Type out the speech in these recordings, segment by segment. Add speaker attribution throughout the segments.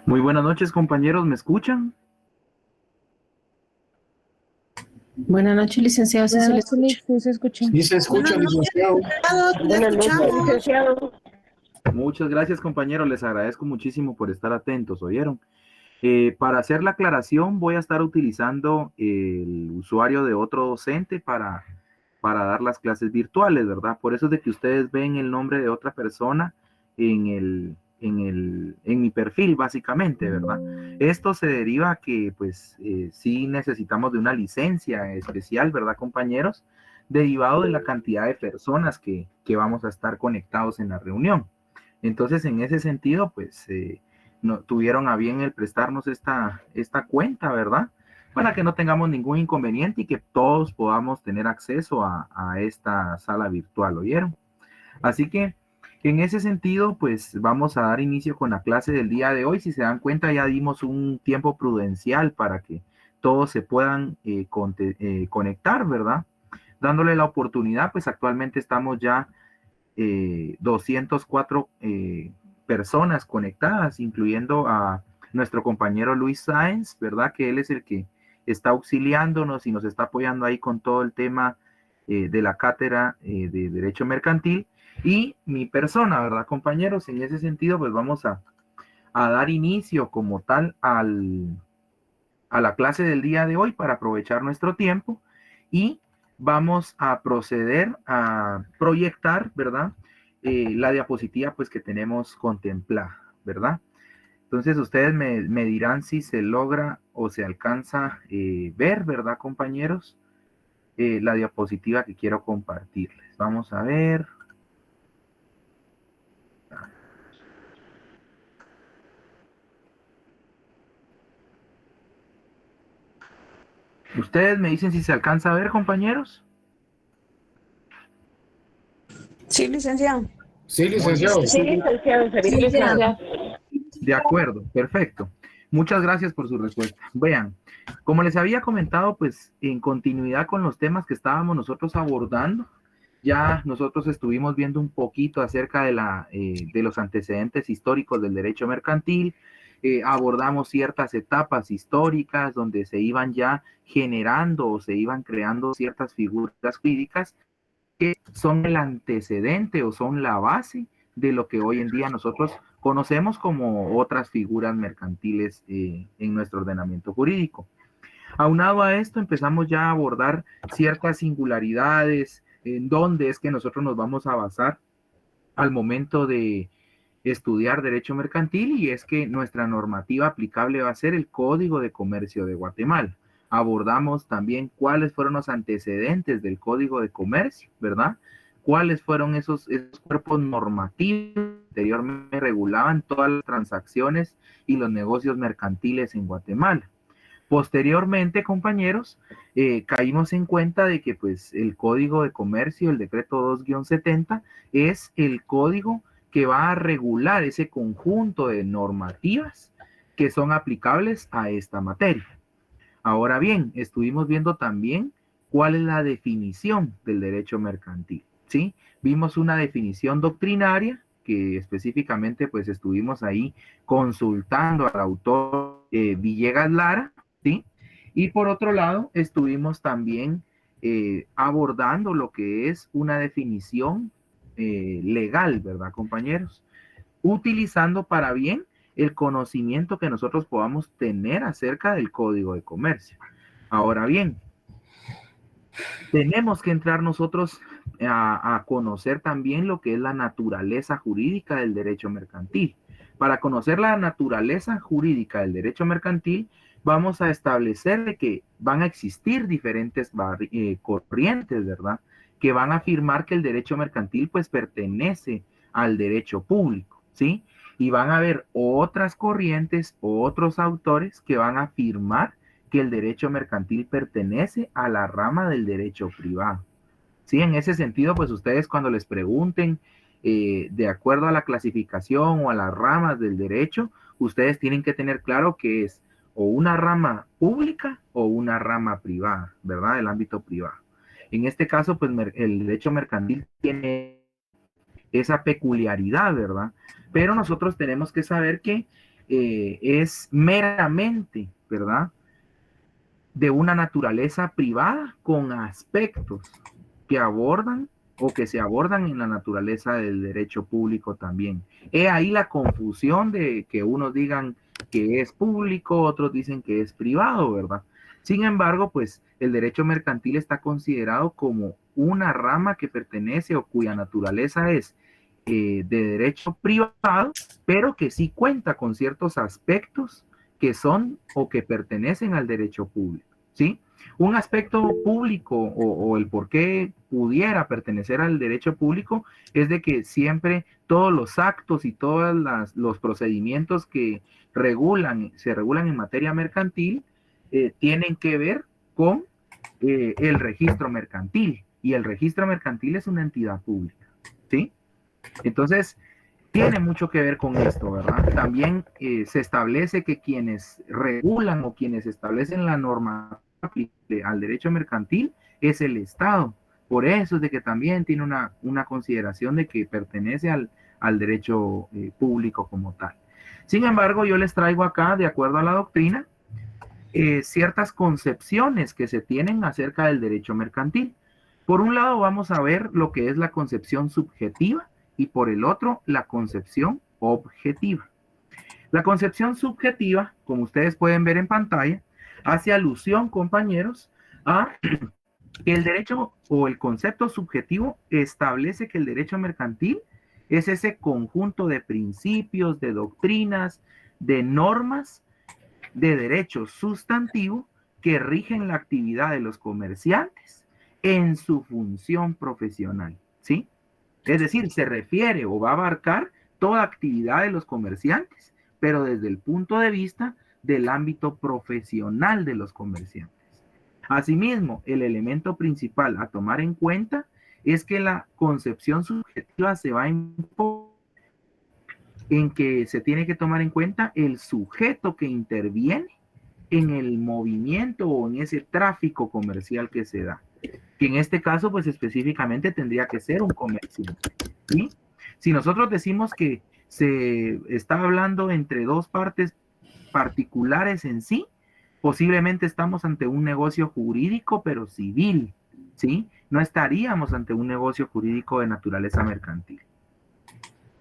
Speaker 1: Muy buenas noches, compañeros, ¿me escuchan?
Speaker 2: Buenas noches, licenciado. ¿Sí se le escucha?
Speaker 3: Sí, se escucha.
Speaker 4: Sí se escucha, licenciado.
Speaker 3: Buenas noches, licenciado.
Speaker 1: Muchas gracias, compañeros, les agradezco muchísimo por estar atentos, ¿oyeron? Para hacer la aclaración, voy a estar utilizando el usuario de otro docente para dar las clases virtuales, ¿verdad? Por eso es de que ustedes ven el nombre de otra persona en mi perfil, básicamente, ¿verdad? Esto se deriva a que, pues, sí necesitamos de una licencia especial, ¿verdad, compañeros? Derivado de la cantidad de personas que vamos a estar conectados en la reunión. Entonces, en ese sentido, pues, no, tuvieron a bien el prestarnos esta cuenta, ¿verdad? Para que no tengamos ningún inconveniente y que todos podamos tener acceso a esta sala virtual, ¿oyeron? Así que en ese sentido, pues vamos a dar inicio con la clase del día de hoy. Si se dan cuenta, ya dimos un tiempo prudencial para que todos se puedan conectar, ¿verdad? Dándole la oportunidad, pues actualmente estamos ya 204 personas conectadas, incluyendo a nuestro compañero Luis Sáenz, ¿verdad? Que él es el que está auxiliándonos y nos está apoyando ahí con todo el tema de la cátedra de Derecho Mercantil y mi persona, ¿verdad, compañeros? En ese sentido, pues vamos a a dar inicio como tal a la clase del día de hoy para aprovechar nuestro tiempo y vamos a proceder a proyectar, ¿verdad? La diapositiva pues que tenemos contemplada, ¿verdad? Entonces ustedes me dirán si se logra o se alcanza ver, ¿verdad, compañeros? La diapositiva que quiero compartirles. Vamos a ver. Ustedes me dicen si se alcanza a ver, compañeros.
Speaker 3: Sí, licenciado.
Speaker 4: Sí, licenciado.
Speaker 3: Sí, licenciado, se
Speaker 2: Sí,
Speaker 3: ve claro.
Speaker 2: licenciado.
Speaker 1: De acuerdo, perfecto. Muchas gracias por su respuesta. Vean, como les había comentado, pues en continuidad con los temas que estábamos nosotros abordando, ya nosotros estuvimos viendo un poquito acerca de los antecedentes históricos del derecho mercantil, abordamos ciertas etapas históricas donde se iban ya generando o se iban creando ciertas figuras jurídicas que son el antecedente o son la base de lo que hoy en día nosotros conocemos como otras figuras mercantiles en nuestro ordenamiento jurídico. Aunado a esto, empezamos ya a abordar ciertas singularidades, en dónde es que nosotros nos vamos a basar al momento de estudiar derecho mercantil, y es que nuestra normativa aplicable va a ser el Código de Comercio de Guatemala. Abordamos también cuáles fueron los antecedentes del Código de Comercio, ¿verdad? Cuáles fueron esos cuerpos normativos que anteriormente regulaban todas las transacciones y los negocios mercantiles en Guatemala. Posteriormente, compañeros, caímos en cuenta de que pues el Código de Comercio, el decreto 2-70, es el código que va a regular ese conjunto de normativas que son aplicables a esta materia. Ahora bien, estuvimos viendo también cuál es la definición del derecho mercantil, ¿sí? Vimos una definición doctrinaria que específicamente pues estuvimos ahí consultando al autor Villegas Lara, ¿sí? Y por otro lado, estuvimos también abordando lo que es una definición legal, ¿verdad, compañeros? Utilizando para bien el conocimiento que nosotros podamos tener acerca del Código de Comercio. Ahora bien, tenemos que entrar nosotros a conocer también lo que es la naturaleza jurídica del derecho mercantil. Para conocer la naturaleza jurídica del derecho mercantil, vamos a establecer que van a existir diferentes corrientes, ¿verdad? Que van a afirmar que el derecho mercantil pues pertenece al derecho público, ¿sí? Y van a haber otras corrientes o otros autores que van a afirmar que el derecho mercantil pertenece a la rama del derecho privado. Sí, en ese sentido, pues ustedes cuando les pregunten de acuerdo a la clasificación o a las ramas del derecho, ustedes tienen que tener claro que es o una rama pública o una rama privada, ¿verdad? El ámbito privado. En este caso, pues el derecho mercantil tiene esa peculiaridad, ¿verdad? Pero nosotros tenemos que saber que es meramente, ¿verdad? De una naturaleza privada con aspectos que abordan o que se abordan en la naturaleza del derecho público también. He ahí la confusión de que unos digan que es público, otros dicen que es privado, ¿verdad? Sin embargo, pues el derecho mercantil está considerado como una rama que pertenece o cuya naturaleza es de derecho privado, pero que sí cuenta con ciertos aspectos que son o que pertenecen al derecho público, ¿sí? Un aspecto público o el por qué pudiera pertenecer al derecho público es de que siempre todos los actos y todos los procedimientos que se regulan en materia mercantil tienen que ver con el registro mercantil, y el registro mercantil es una entidad pública, ¿sí? Entonces, tiene mucho que ver con esto, ¿verdad? También se establece que quienes regulan o quienes establecen la norma al derecho mercantil es el Estado. Por eso es de que también tiene una consideración de que pertenece al derecho público como tal. Sin embargo, yo les traigo acá, de acuerdo a la doctrina, ciertas concepciones que se tienen acerca del derecho mercantil. Por un lado, vamos a ver lo que es la concepción subjetiva y por el otro, la concepción objetiva. La concepción subjetiva, como ustedes pueden ver en pantalla, hace alusión, compañeros, a que el derecho o el concepto subjetivo establece que el derecho mercantil es ese conjunto de principios, de doctrinas, de normas, de derecho sustantivo que rigen la actividad de los comerciantes en su función profesional, ¿sí? Es decir, se refiere o va a abarcar toda actividad de los comerciantes, pero desde el punto de vista del ámbito profesional de los comerciantes. Asimismo, el elemento principal a tomar en cuenta es que la concepción subjetiva se va a enfocar en que se tiene que tomar en cuenta el sujeto que interviene en el movimiento o en ese tráfico comercial que se da. Que en este caso, pues específicamente tendría que ser un comerciante. ¿Sí? Si nosotros decimos que se está hablando entre dos partes particulares en sí, posiblemente estamos ante un negocio jurídico, pero civil, ¿sí? No estaríamos ante un negocio jurídico de naturaleza mercantil.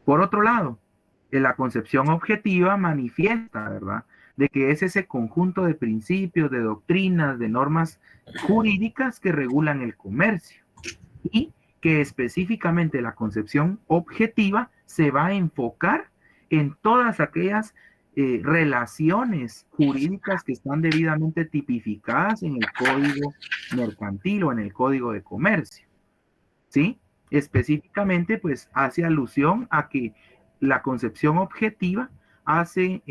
Speaker 1: Por otro lado, en la concepción objetiva manifiesta, ¿verdad?, de que es ese conjunto de principios, de doctrinas, de normas jurídicas que regulan el comercio y que específicamente la concepción objetiva se va a enfocar en todas aquellas relaciones jurídicas que están debidamente tipificadas en el código mercantil o en el código de comercio, ¿sí? Específicamente, pues hace alusión a que la concepción objetiva hace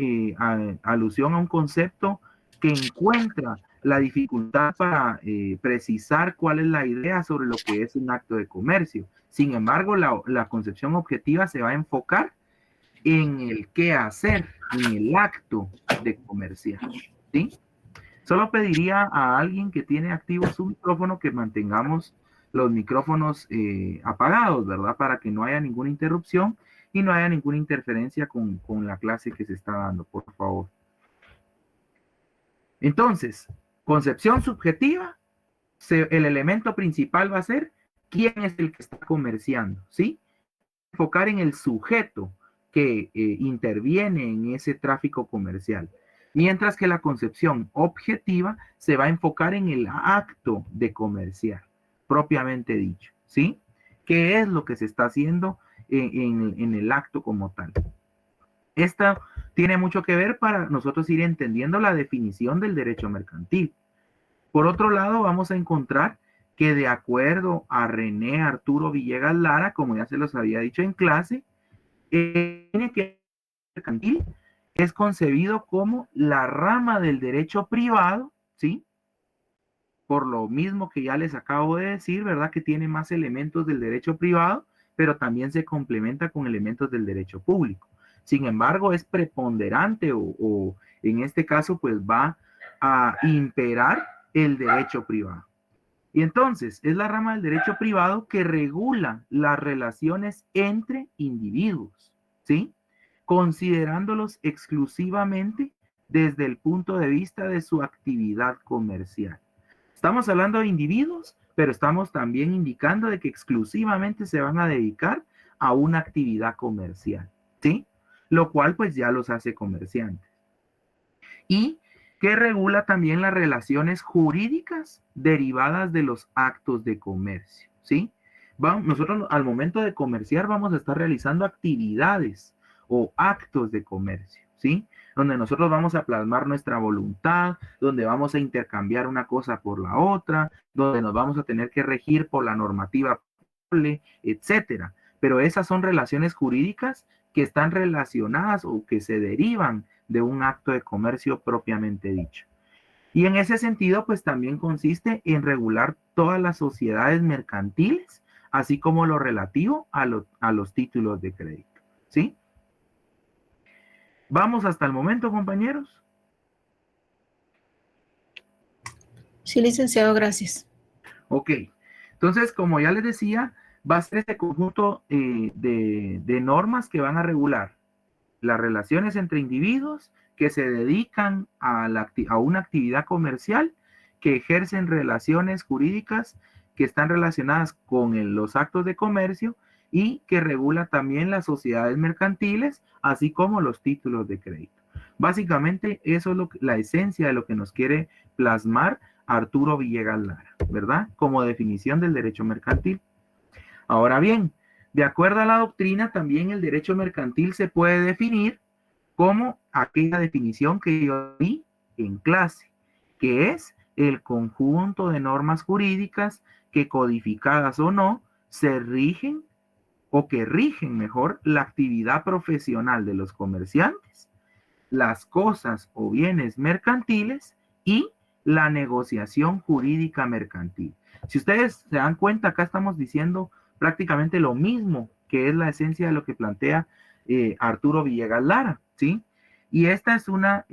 Speaker 1: alusión a un concepto que encuentra la dificultad para precisar cuál es la idea sobre lo que es un acto de comercio. Sin embargo, la concepción objetiva se va a enfocar en el qué hacer, en el acto de comerciar, ¿sí? Solo pediría a alguien que tiene activo su micrófono que mantengamos los micrófonos apagados, ¿verdad? Para que no haya ninguna interrupción y no haya ninguna interferencia con la clase que se está dando, por favor. Entonces, concepción subjetiva, el elemento principal va a ser quién es el que está comerciando, ¿sí? Enfocar en el sujeto que interviene en ese tráfico comercial. Mientras que la concepción objetiva se va a enfocar en el acto de comerciar, propiamente dicho, ¿sí? ¿Qué es lo que se está haciendo en el acto como tal? Esta tiene mucho que ver para nosotros ir entendiendo la definición del derecho mercantil. Por otro lado, vamos a encontrar que de acuerdo a René Arturo Villegas Lara, como ya se los había dicho en clase, tiene que mercantil es concebido como la rama del derecho privado, ¿sí? Por lo mismo que ya les acabo de decir, ¿verdad? Que tiene más elementos del derecho privado, pero también se complementa con elementos del derecho público. Sin embargo, es preponderante o en este caso, pues va a imperar el derecho privado. Y entonces, es la rama del derecho privado que regula las relaciones entre individuos, ¿sí? Considerándolos exclusivamente desde el punto de vista de su actividad comercial. Estamos hablando de individuos, pero estamos también indicando de que exclusivamente se van a dedicar a una actividad comercial, ¿sí? Lo cual pues ya los hace comerciantes. Y que regula también las relaciones jurídicas derivadas de los actos de comercio, ¿sí? Nosotros al momento de comerciar vamos a estar realizando actividades o actos de comercio, ¿sí? Donde nosotros vamos a plasmar nuestra voluntad, donde vamos a intercambiar una cosa por la otra, donde nos vamos a tener que regir por la normativa, etcétera. Pero esas son relaciones jurídicas que están relacionadas o que se derivan de un acto de comercio propiamente dicho. Y en ese sentido, pues también consiste en regular todas las sociedades mercantiles, así como lo relativo a los títulos de crédito, ¿sí? ¿Vamos hasta el momento, compañeros?
Speaker 2: Sí, licenciado, gracias.
Speaker 1: Ok, entonces, como ya les decía, va a ser este conjunto de normas que van a regular las relaciones entre individuos que se dedican a una actividad comercial, que ejercen relaciones jurídicas que están relacionadas con los actos de comercio y que regula también las sociedades mercantiles, así como los títulos de crédito. Básicamente, eso es la esencia de lo que nos quiere plasmar Arturo Villegas Lara, ¿verdad? Como definición del derecho mercantil. Ahora bien, de acuerdo a la doctrina, también el derecho mercantil se puede definir como aquella definición que yo di en clase, que es el conjunto de normas jurídicas que, codificadas o no, se rigen o que rigen mejor la actividad profesional de los comerciantes, las cosas o bienes mercantiles y la negociación jurídica mercantil. Si ustedes se dan cuenta, acá estamos diciendo prácticamente lo mismo, que es la esencia de lo que plantea Arturo Villegas Lara, ¿sí? Y esta es una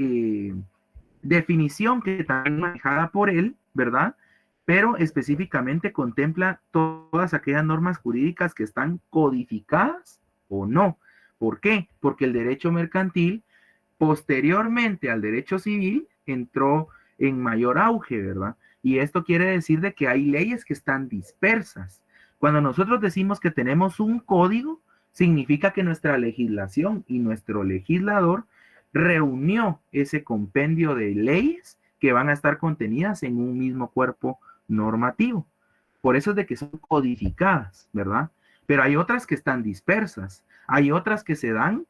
Speaker 1: definición que también manejada por él, ¿verdad? Pero específicamente contempla todas aquellas normas jurídicas que están codificadas o no. ¿Por qué? Porque el derecho mercantil, posteriormente al derecho civil, entró en mayor auge, ¿verdad? Y esto quiere decir de que hay leyes que están dispersas. Cuando nosotros decimos que tenemos un código, significa que nuestra legislación y nuestro legislador reunió ese compendio de leyes que van a estar contenidas en un mismo cuerpo normativo. Por eso es de que son codificadas, ¿verdad? Pero hay otras que están dispersas, hay otras que se dan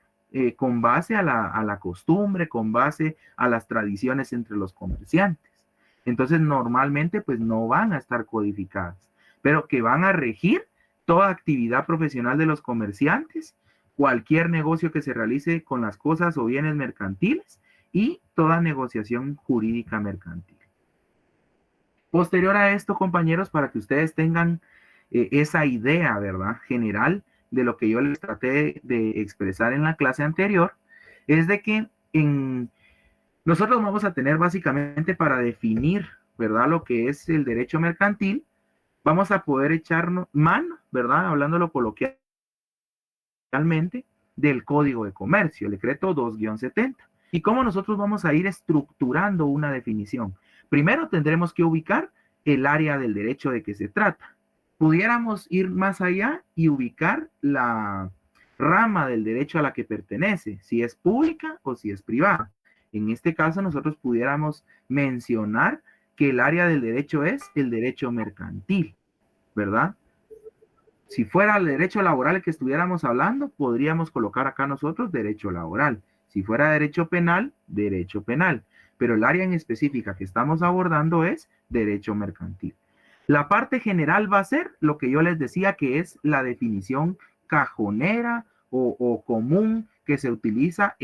Speaker 1: con base a la costumbre, con base a las tradiciones entre los comerciantes. Entonces, normalmente, pues no van a estar codificadas, pero que van a regir toda actividad profesional de los comerciantes, cualquier negocio que se realice con las cosas o bienes mercantiles y toda negociación jurídica mercantil. Posterior a esto, compañeros, para que ustedes tengan esa idea, ¿verdad? General de lo que yo les traté de expresar en la clase anterior, es de que nosotros vamos a tener básicamente para definir, ¿verdad? Lo que es el derecho mercantil, vamos a poder echarnos mano, ¿verdad? Hablándolo coloquialmente, del Código de Comercio, el decreto 2-70. ¿Y cómo nosotros vamos a ir estructurando una definición? Primero tendremos que ubicar el área del derecho de que se trata. Pudiéramos ir más allá y ubicar la rama del derecho a la que pertenece, si es pública o si es privada. En este caso, nosotros pudiéramos mencionar que el área del derecho es el derecho mercantil, ¿verdad? Si fuera el derecho laboral el que estuviéramos hablando, podríamos colocar acá nosotros derecho laboral. Si fuera derecho penal, derecho penal. Pero el área en específica que estamos abordando es derecho mercantil. La parte general va a ser lo que yo les decía, que es la definición cajonera o común que se utiliza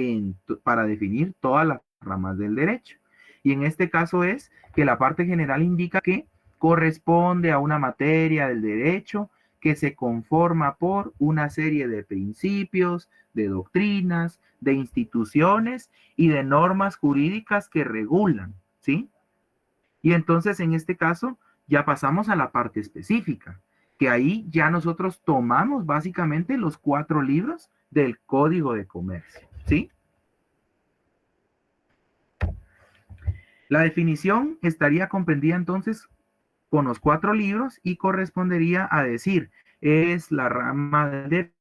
Speaker 1: para definir todas las ramas del derecho. Y en este caso es que la parte general indica que corresponde a una materia del derecho que se conforma por una serie de principios, de doctrinas, de instituciones y de normas jurídicas que regulan, ¿sí? Y entonces en este caso ya pasamos a la parte específica, que ahí ya nosotros tomamos básicamente los 4 libros del Código de Comercio, ¿sí? La definición estaría comprendida entonces con los 4 libros y correspondería a decir, es la rama de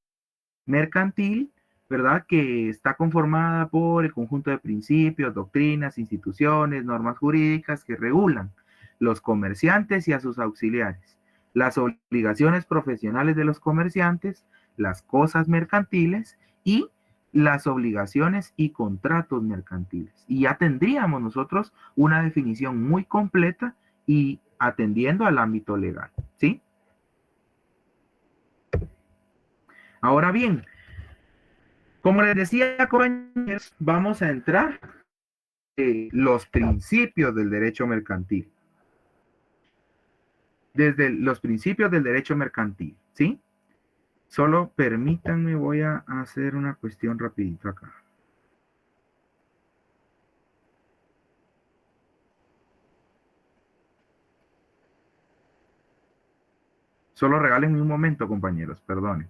Speaker 1: mercantil, ¿verdad? Que está conformada por el conjunto de principios, doctrinas, instituciones, normas jurídicas que regulan los comerciantes y a sus auxiliares, las obligaciones profesionales de los comerciantes, las cosas mercantiles y las obligaciones y contratos mercantiles. Y ya tendríamos nosotros una definición muy completa y atendiendo al ámbito legal, ¿sí? Ahora bien, como les decía, compañeros, vamos a entrar en los principios del derecho mercantil. Desde los principios del derecho mercantil, ¿sí? Solo permítanme, voy a hacer una cuestión rapidito acá. Solo regálenme un momento, compañeros, perdonen.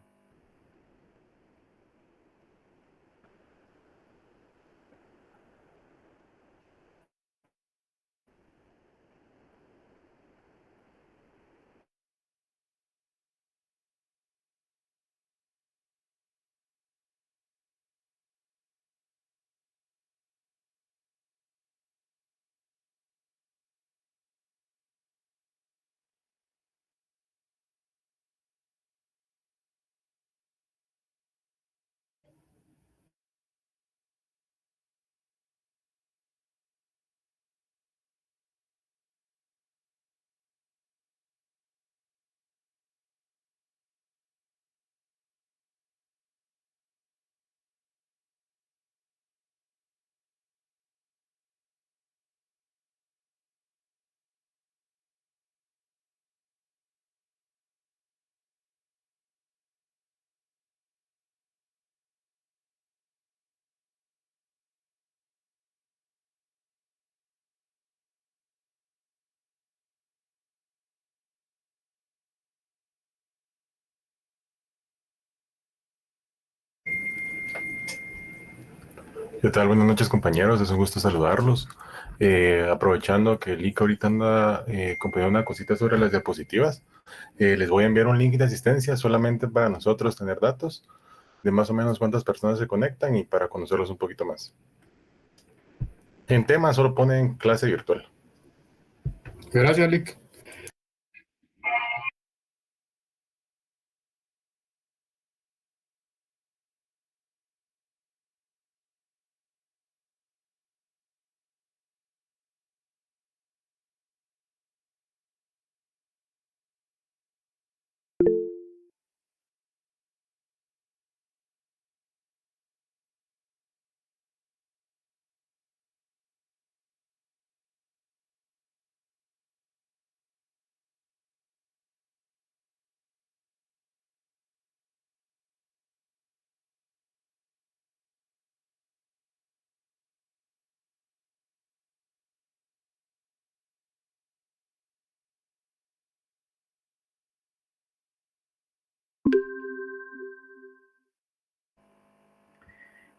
Speaker 4: ¿Qué tal? Buenas noches, compañeros. Es un gusto saludarlos. Aprovechando que Lick ahorita anda compartiendo una cosita sobre las diapositivas, les voy a enviar un link de asistencia solamente para nosotros tener datos de más o menos cuántas personas se conectan y para conocerlos un poquito más. En tema solo ponen clase virtual.
Speaker 5: Gracias, Lick.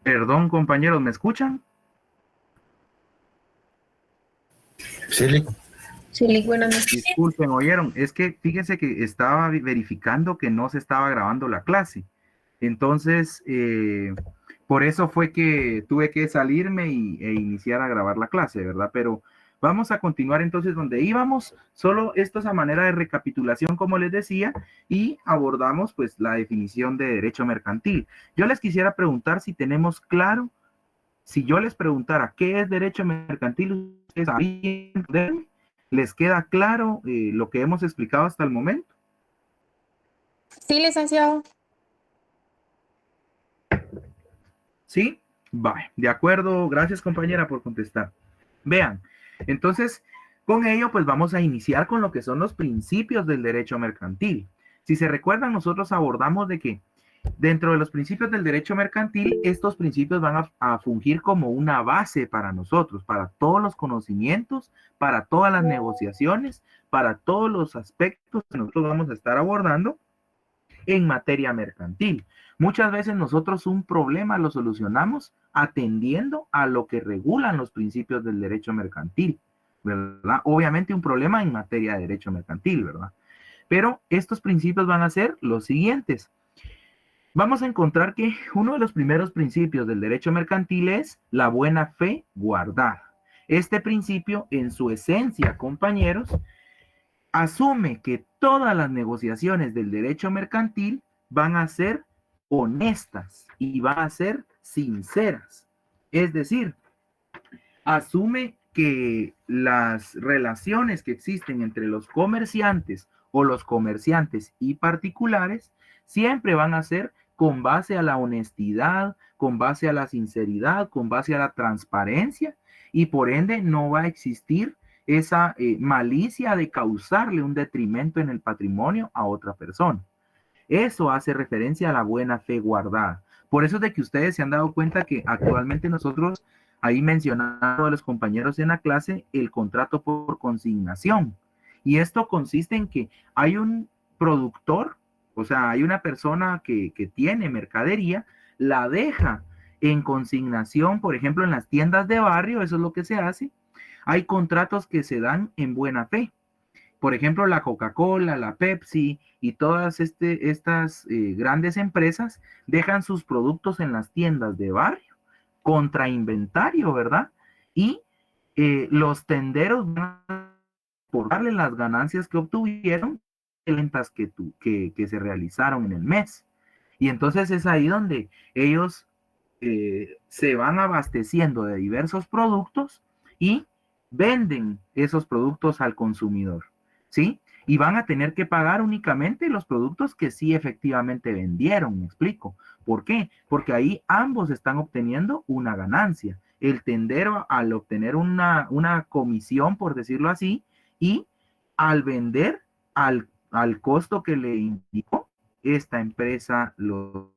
Speaker 1: Perdón, compañeros, ¿me escuchan?
Speaker 4: Sí, Lick.
Speaker 2: Sí, Lick, buenas noches.
Speaker 1: Disculpen, oyeron, es que fíjense que estaba verificando que no se estaba grabando la clase. Entonces, por eso fue que tuve que salirme e iniciar a grabar la clase, ¿verdad? Pero vamos a continuar entonces donde íbamos. Solo esto es a manera de recapitulación, como les decía, y abordamos pues la definición de derecho mercantil. Yo les quisiera preguntar si tenemos claro, si yo les preguntara qué es derecho mercantil, ¿ustedes sabrían responderme? ¿Les queda claro lo que hemos explicado hasta el momento?
Speaker 2: Sí, licenciado.
Speaker 1: ¿Sí? Vale, de acuerdo. Gracias, compañera, por contestar. Vean, entonces, con ello, pues vamos a iniciar con lo que son los principios del derecho mercantil. Si se recuerdan, nosotros abordamos de que dentro de los principios del derecho mercantil, estos principios van a fungir como una base para nosotros, para todos los conocimientos, para todas las negociaciones, para todos los aspectos que nosotros vamos a estar abordando en materia mercantil. Muchas veces nosotros un problema lo solucionamos atendiendo a lo que regulan los principios del derecho mercantil, ¿verdad? Obviamente un problema en materia de derecho mercantil, ¿verdad? Pero estos principios van a ser los siguientes. Vamos a encontrar que uno de los primeros principios del derecho mercantil es la buena fe guardada. Este principio, en su esencia, compañeros, asume que todas las negociaciones del derecho mercantil van a ser honestas y van a ser sinceras. Es decir, asume que las relaciones que existen entre los comerciantes o los comerciantes y particulares siempre van a ser con base a la honestidad, con base a la sinceridad, con base a la transparencia y por ende no va a existir esa malicia de causarle un detrimento en el patrimonio a otra persona. Eso hace referencia a la buena fe guardada. Por eso es de que ustedes se han dado cuenta que actualmente nosotros, ahí mencionando a los compañeros en la clase, el contrato por consignación. Y esto consiste en que hay un productor, o sea, hay una persona que tiene mercadería, la deja en consignación, por ejemplo, en las tiendas de barrio, eso es lo que se hace. Hay contratos que se dan en buena fe. Por ejemplo, la Coca-Cola, la Pepsi y todas estas grandes empresas dejan sus productos en las tiendas de barrio contra inventario, ¿verdad? Y los tenderos van a por darle las ganancias que obtuvieron de ventas que se realizaron en el mes. Y entonces es ahí donde ellos se van abasteciendo de diversos productos y venden esos productos al consumidor, ¿sí? Y van a tener que pagar únicamente los productos que sí efectivamente vendieron, me explico. ¿Por qué? Porque ahí ambos están obteniendo una ganancia. El tendero al obtener una comisión, por decirlo así, y al vender al costo que le indicó esta empresa los.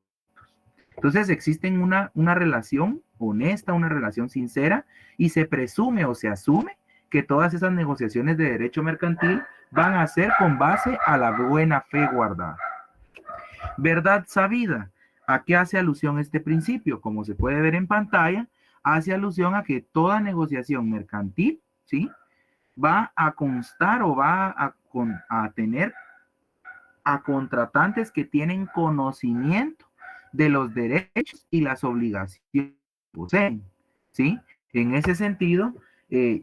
Speaker 1: Entonces existen una relación honesta, una relación sincera y se presume o se asume que todas esas negociaciones de derecho mercantil van a ser con base a la buena fe guardada. Verdad sabida. ¿A qué hace alusión este principio? Como se puede ver en pantalla, hace alusión a que toda negociación mercantil, ¿sí?, va a constar o va a tener a contratantes que tienen conocimiento de los derechos y las obligaciones que poseen, ¿sí? En ese sentido,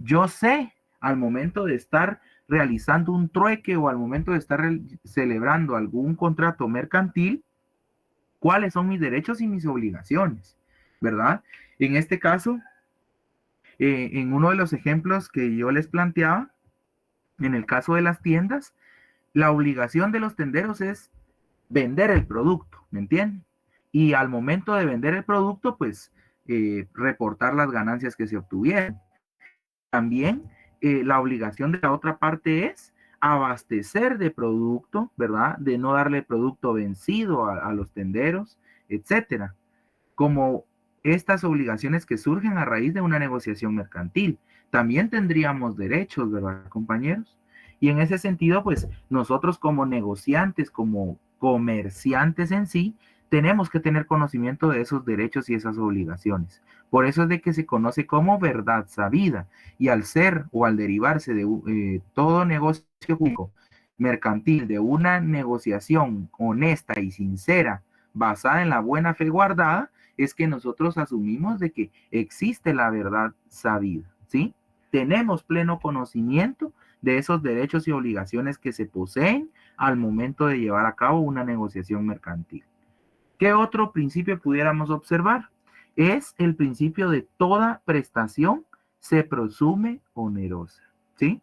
Speaker 1: yo sé al momento de estar realizando un trueque o al momento de estar celebrando algún contrato mercantil, cuáles son mis derechos y mis obligaciones, ¿verdad? En este caso, en uno de los ejemplos que yo les planteaba, en el caso de las tiendas, la obligación de los tenderos es vender el producto, ¿me entienden? Y al momento de vender el producto, pues reportar las ganancias que se obtuvieron. También la obligación de la otra parte es abastecer de producto, ¿verdad? De no darle producto vencido a los tenderos, etcétera. Como estas obligaciones que surgen a raíz de una negociación mercantil. También tendríamos derechos, ¿verdad, compañeros? Y en ese sentido, pues nosotros como negociantes, como comerciantes en sí, tenemos que tener conocimiento de esos derechos y esas obligaciones. Por eso es de que se conoce como verdad sabida. Y al ser o al derivarse de todo negocio público mercantil, de una negociación honesta y sincera, basada en la buena fe guardada, es que nosotros asumimos de que existe la verdad sabida, ¿sí? Tenemos pleno conocimiento de esos derechos y obligaciones que se poseen al momento de llevar a cabo una negociación mercantil. ¿Qué otro principio pudiéramos observar? Es el principio de toda prestación se presume onerosa, ¿sí?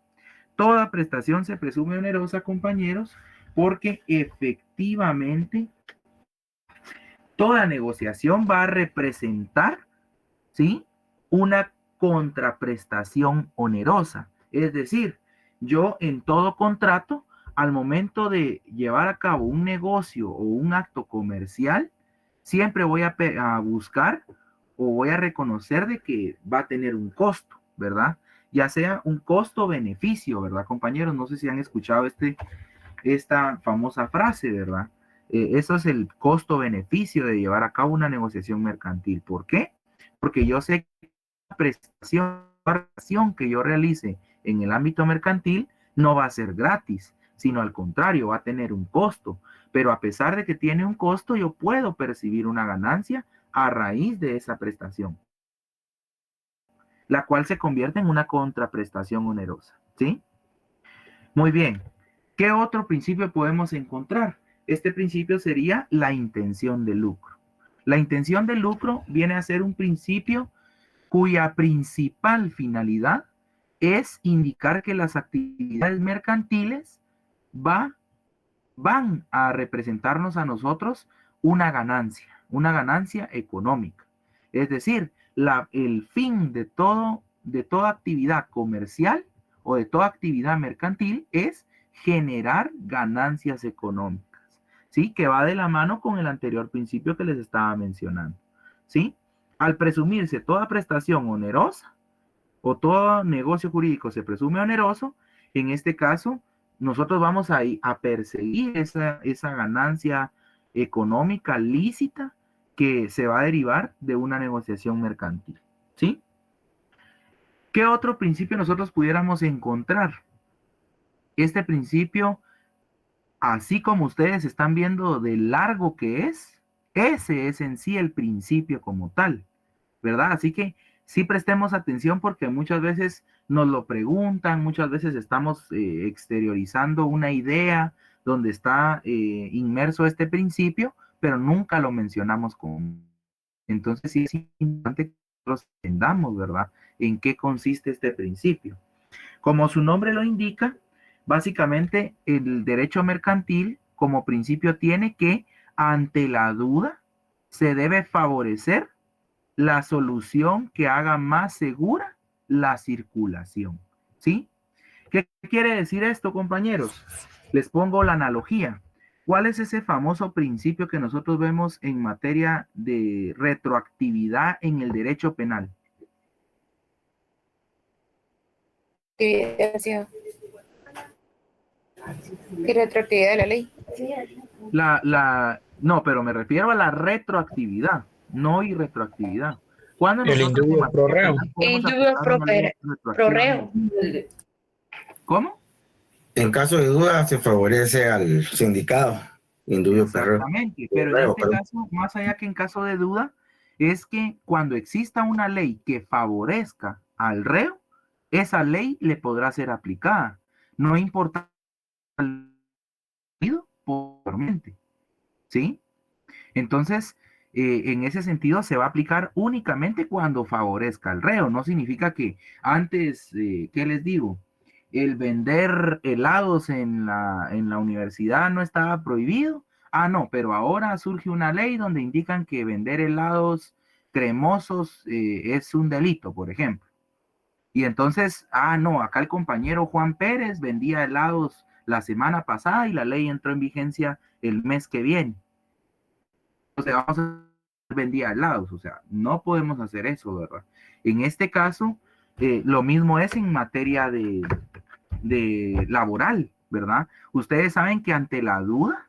Speaker 1: Toda prestación se presume onerosa, compañeros, porque efectivamente toda negociación va a representar, ¿sí?, una contraprestación onerosa. Es decir, yo en todo contrato, al momento de llevar a cabo un negocio o un acto comercial, siempre voy a buscar o voy a reconocer de que va a tener un costo, ¿verdad? Ya sea un costo-beneficio, ¿verdad, compañeros? No sé si han escuchado esta famosa frase, ¿verdad? Eso es el costo-beneficio de llevar a cabo una negociación mercantil. ¿Por qué? Porque yo sé que la prestación que yo realice en el ámbito mercantil no va a ser gratis, sino al contrario, va a tener un costo. Pero a pesar de que tiene un costo, yo puedo percibir una ganancia a raíz de esa prestación, la cual se convierte en una contraprestación onerosa, ¿sí? Muy bien. ¿Qué otro principio podemos encontrar? Este principio sería la intención de lucro. La intención de lucro viene a ser un principio cuya principal finalidad es indicar que las actividades mercantiles van a representarnos a nosotros una ganancia económica. Es decir, el fin de toda actividad comercial o de toda actividad mercantil es generar ganancias económicas, ¿sí? Que va de la mano con el anterior principio que les estaba mencionando, ¿sí? Al presumirse toda prestación onerosa o todo negocio jurídico se presume oneroso, en este caso, nosotros vamos a perseguir esa ganancia económica lícita que se va a derivar de una negociación mercantil, ¿sí? ¿Qué otro principio nosotros pudiéramos encontrar? Este principio, así como ustedes están viendo de largo que es, ese es en sí el principio como tal, ¿verdad? Así que sí prestemos atención porque muchas veces nos lo preguntan, muchas veces estamos exteriorizando una idea donde está inmerso este principio, pero nunca lo mencionamos con. Entonces sí es importante que nosotros entendamos, ¿verdad? En qué consiste este principio. Como su nombre lo indica, básicamente el derecho mercantil como principio tiene que, ante la duda, se debe favorecer la solución que haga más segura la circulación, ¿sí? ¿Qué quiere decir esto, compañeros? Les pongo la analogía. ¿Cuál es ese famoso principio que nosotros vemos en materia de retroactividad en el derecho penal?
Speaker 6: ¿Qué retroactividad de la ley?
Speaker 1: No, pero me refiero a la retroactividad, no irretroactividad. Cuando
Speaker 5: El
Speaker 1: nosotros
Speaker 5: indubio
Speaker 1: en materia
Speaker 5: pro reo.
Speaker 1: penal podemos
Speaker 6: Indubio
Speaker 1: aplicar una ley
Speaker 6: pro reo.
Speaker 1: retroactivamente. ¿Cómo?
Speaker 7: En caso de duda, se favorece al sindicado. Indubio perreo.
Speaker 1: Exactamente, pero en
Speaker 7: Reo,
Speaker 1: este
Speaker 7: perdón.
Speaker 1: caso, más allá que en caso de duda, es que cuando exista una ley que favorezca al reo, esa ley le podrá ser aplicada, no importa el partido, posteriormente, ¿sí? Entonces, en ese sentido, se va a aplicar únicamente cuando favorezca al reo. No significa que antes, ¿qué les digo? El vender helados en la universidad no estaba prohibido. Ah, no, pero ahora surge una ley donde indican que vender helados cremosos es un delito, por ejemplo. Y entonces, ah, no, acá el compañero Juan Pérez vendía helados la semana pasada y la ley entró en vigencia el mes que viene. O sea, vamos a vendía helados, o sea, no podemos hacer eso, ¿verdad? En este caso, lo mismo es en materia de laboral, ¿verdad? Ustedes saben que ante la duda,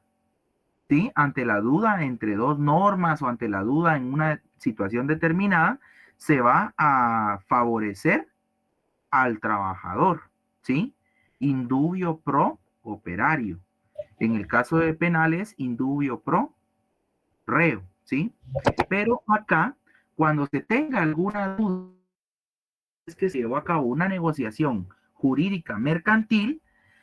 Speaker 1: ¿sí? Ante la duda entre dos normas o ante la duda en una situación determinada, se va a favorecer al trabajador, ¿sí? Indubio pro operario. En el caso de penales, indubio pro reo, ¿sí? Pero acá, cuando se tenga alguna duda, es que se llevó a cabo una negociación jurídica mercantil,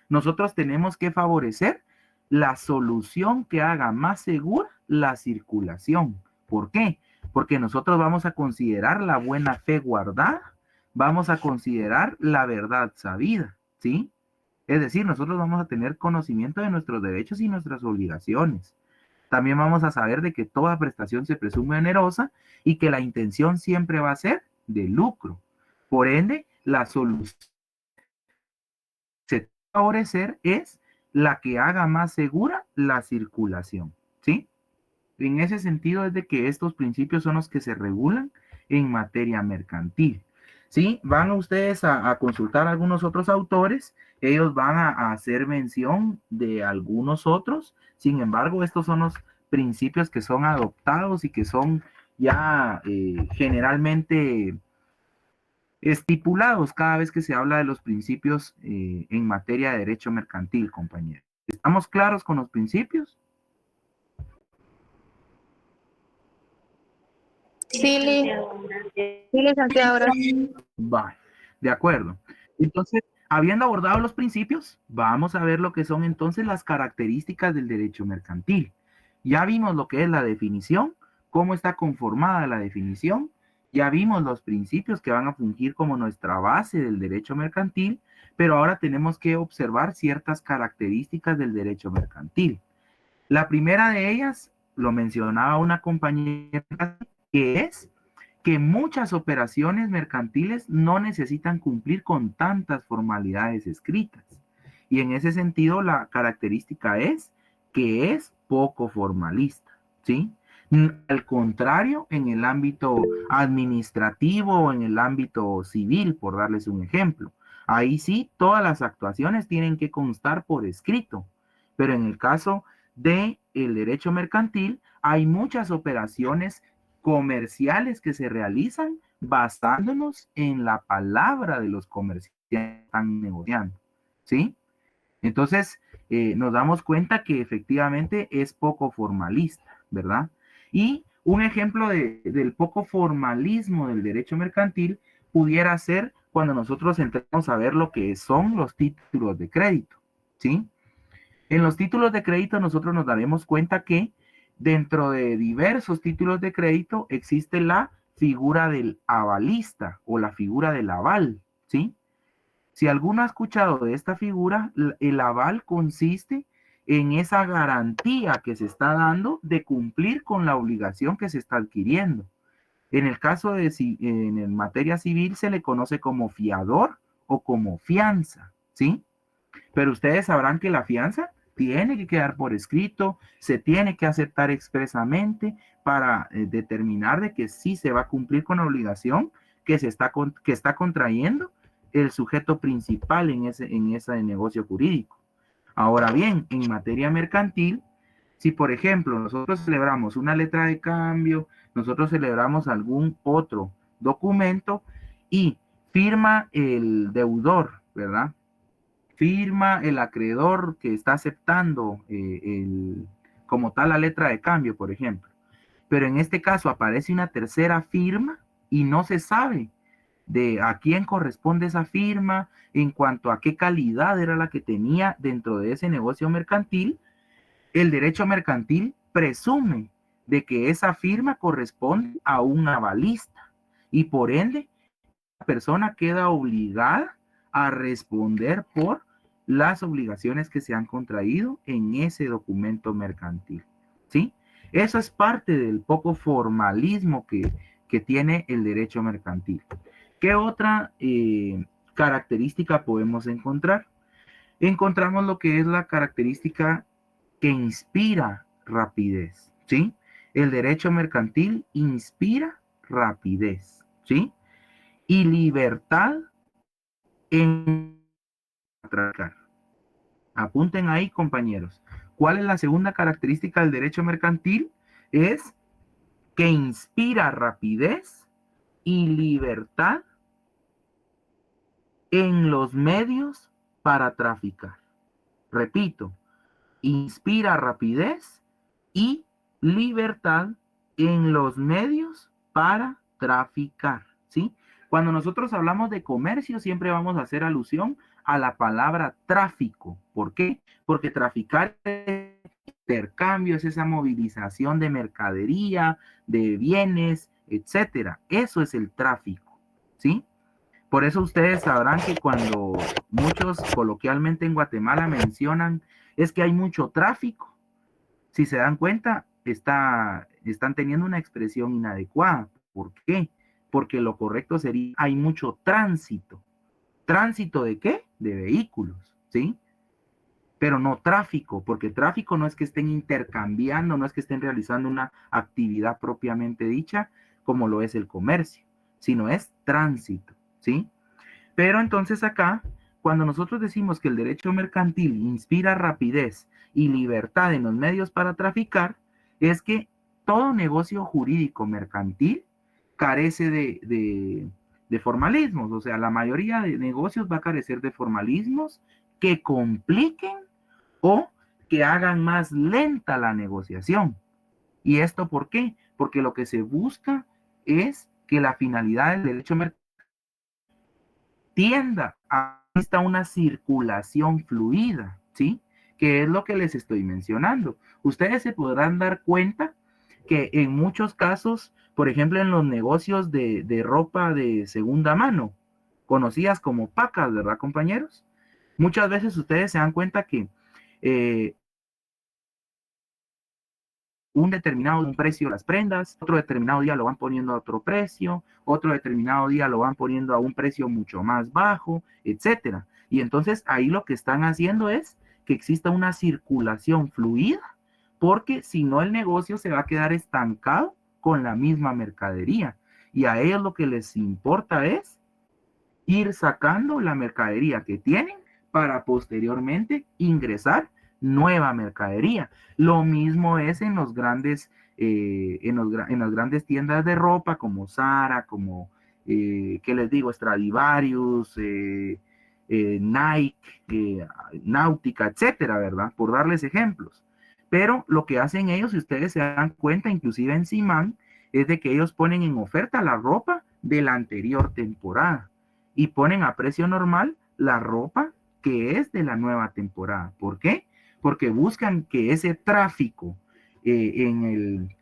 Speaker 1: nosotros tenemos que favorecer la solución que haga más segura la circulación. ¿Por qué? Porque nosotros vamos a considerar la buena fe guardada, vamos a considerar la verdad sabida, ¿sí? Es decir, nosotros vamos a tener conocimiento de nuestros derechos y nuestras obligaciones. También vamos a saber de que toda prestación se presume onerosa y que la intención siempre va a ser de lucro. Por ende, la solución que se favorecer es la que haga más segura la circulación, ¿sí? En ese sentido es de que estos principios son los que se regulan en materia mercantil. ¿Sí? Van ustedes a consultar a algunos otros autores, ellos van a hacer mención de algunos otros, sin embargo, estos son los principios que son adoptados y que son ya generalmente estipulados cada vez que se habla de los principios en materia de derecho mercantil, compañeros. ¿Estamos claros con los principios?
Speaker 6: Sí, licenciado, gracias.
Speaker 1: Vale, de acuerdo. Entonces, habiendo abordado los principios, vamos a ver lo que son entonces las características del derecho mercantil. Ya vimos lo que es la definición, cómo está conformada la definición, ya vimos los principios que van a fungir como nuestra base del derecho mercantil, pero ahora tenemos que observar ciertas características del derecho mercantil. La primera de ellas, lo mencionaba una compañera, que es que muchas operaciones mercantiles no necesitan cumplir con tantas formalidades escritas. Y en ese sentido, la característica es que es poco formalista, ¿sí? Al contrario, en el ámbito administrativo o en el ámbito civil, por darles un ejemplo, ahí sí todas las actuaciones tienen que constar por escrito, pero en el caso de el derecho mercantil hay muchas operaciones comerciales que se realizan basándonos en la palabra de los comerciantes que están negociando, ¿sí? Entonces, nos damos cuenta que efectivamente es poco formalista, ¿verdad? Y un ejemplo del poco formalismo del derecho mercantil pudiera ser cuando nosotros entramos a ver lo que son los títulos de crédito, ¿sí? En los títulos de crédito nosotros nos daremos cuenta que dentro de diversos títulos de crédito existe la figura del avalista o la figura del aval, ¿sí? Si alguno ha escuchado de esta figura, el aval consiste en esa garantía que se está dando de cumplir con la obligación que se está adquiriendo. En el caso de en materia civil se le conoce como fiador o como fianza, ¿sí? Pero ustedes sabrán que la fianza tiene que quedar por escrito, se tiene que aceptar expresamente para determinar de que sí se va a cumplir con la obligación que que está contrayendo el sujeto principal en ese negocio jurídico. Ahora bien, en materia mercantil, si por ejemplo nosotros celebramos una letra de cambio, nosotros celebramos algún otro documento y firma el deudor, ¿verdad? Firma el acreedor que está aceptando como tal la letra de cambio, por ejemplo. Pero en este caso aparece una tercera firma y no se sabe de a quién corresponde esa firma, en cuanto a qué calidad era la que tenía dentro de ese negocio mercantil. El derecho mercantil presume de que esa firma corresponde a un avalista y por ende la persona queda obligada a responder por las obligaciones que se han contraído en ese documento mercantil, ¿sí? Eso es parte del poco formalismo que tiene el derecho mercantil. ¿Qué otra característica podemos encontrar? Encontramos lo que es la característica que inspira rapidez, ¿sí? El derecho mercantil inspira rapidez, ¿sí? Y libertad en atracar. Apunten ahí, compañeros. ¿Cuál es la segunda característica del derecho mercantil? Es que inspira rapidez y libertad en los medios para traficar. Repito, inspira rapidez y libertad en los medios para traficar, ¿sí? Cuando nosotros hablamos de comercio, siempre vamos a hacer alusión a la palabra tráfico. ¿Por qué? Porque traficar es intercambio, es esa movilización de mercadería, de bienes, etcétera. Eso es el tráfico, ¿sí? Por eso ustedes sabrán que cuando muchos coloquialmente en Guatemala mencionan es que hay mucho tráfico, si se dan cuenta, están teniendo una expresión inadecuada. ¿Por qué? Porque lo correcto sería, hay mucho tránsito. ¿Tránsito de qué? De vehículos, ¿sí? Pero no tráfico, porque tráfico no es que estén intercambiando, no es que estén realizando una actividad propiamente dicha, como lo es el comercio, sino es tránsito, ¿sí? Pero entonces acá, cuando nosotros decimos que el derecho mercantil inspira rapidez y libertad en los medios para traficar, es que todo negocio jurídico mercantil carece de formalismos, o sea, la mayoría de negocios va a carecer de formalismos que compliquen o que hagan más lenta la negociación. ¿Y esto por qué? Porque lo que se busca es que la finalidad del derecho mercantil tienda a una circulación fluida, ¿sí? Que es lo que les estoy mencionando. Ustedes se podrán dar cuenta que en muchos casos, por ejemplo, en los negocios de ropa de segunda mano, conocidas como pacas, ¿verdad, compañeros? Muchas veces ustedes se dan cuenta que un determinado precio las prendas, otro determinado día lo van poniendo a otro precio, otro determinado día lo van poniendo a un precio mucho más bajo, etcétera. Y entonces ahí lo que están haciendo es que exista una circulación fluida, porque si no el negocio se va a quedar estancado con la misma mercadería. Y a ellos lo que les importa es ir sacando la mercadería que tienen para posteriormente ingresar nueva mercadería. Lo mismo es en los grandes, en las grandes tiendas de ropa como Zara, como, ¿qué les digo? Stradivarius, Nike, Náutica, etcétera, ¿verdad? Por darles ejemplos. Pero lo que hacen ellos, si ustedes se dan cuenta, inclusive en Simán, es de que ellos ponen en oferta la ropa de la anterior temporada y ponen a precio normal la ropa que es de la nueva temporada. ¿Por qué? Porque buscan que ese tráfico en el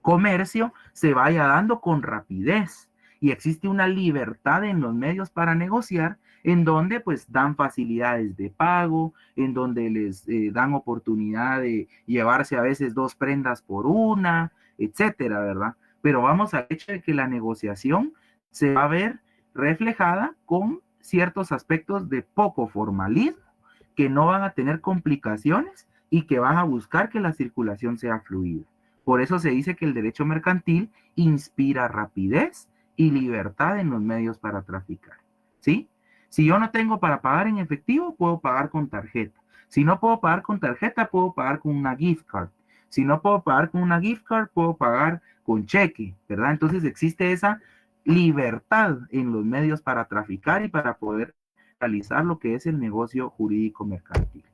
Speaker 1: comercio se vaya dando con rapidez y existe una libertad en los medios para negociar en donde pues dan facilidades de pago, en donde les dan oportunidad de llevarse a veces 2 prendas por una, etcétera, ¿verdad? Pero vamos al hecho de que la negociación se va a ver reflejada con ciertos aspectos de poco formalismo, que no van a tener complicaciones y que van a buscar que la circulación sea fluida. Por eso se dice que el derecho mercantil inspira rapidez y libertad en los medios para traficar, ¿sí? Si yo no tengo para pagar en efectivo, puedo pagar con tarjeta. Si no puedo pagar con tarjeta, puedo pagar con una gift card. Si no puedo pagar con una gift card, puedo pagar con cheque, ¿verdad? Entonces existe esa libertad en los medios para traficar y para poder realizar lo que es el negocio jurídico mercantil.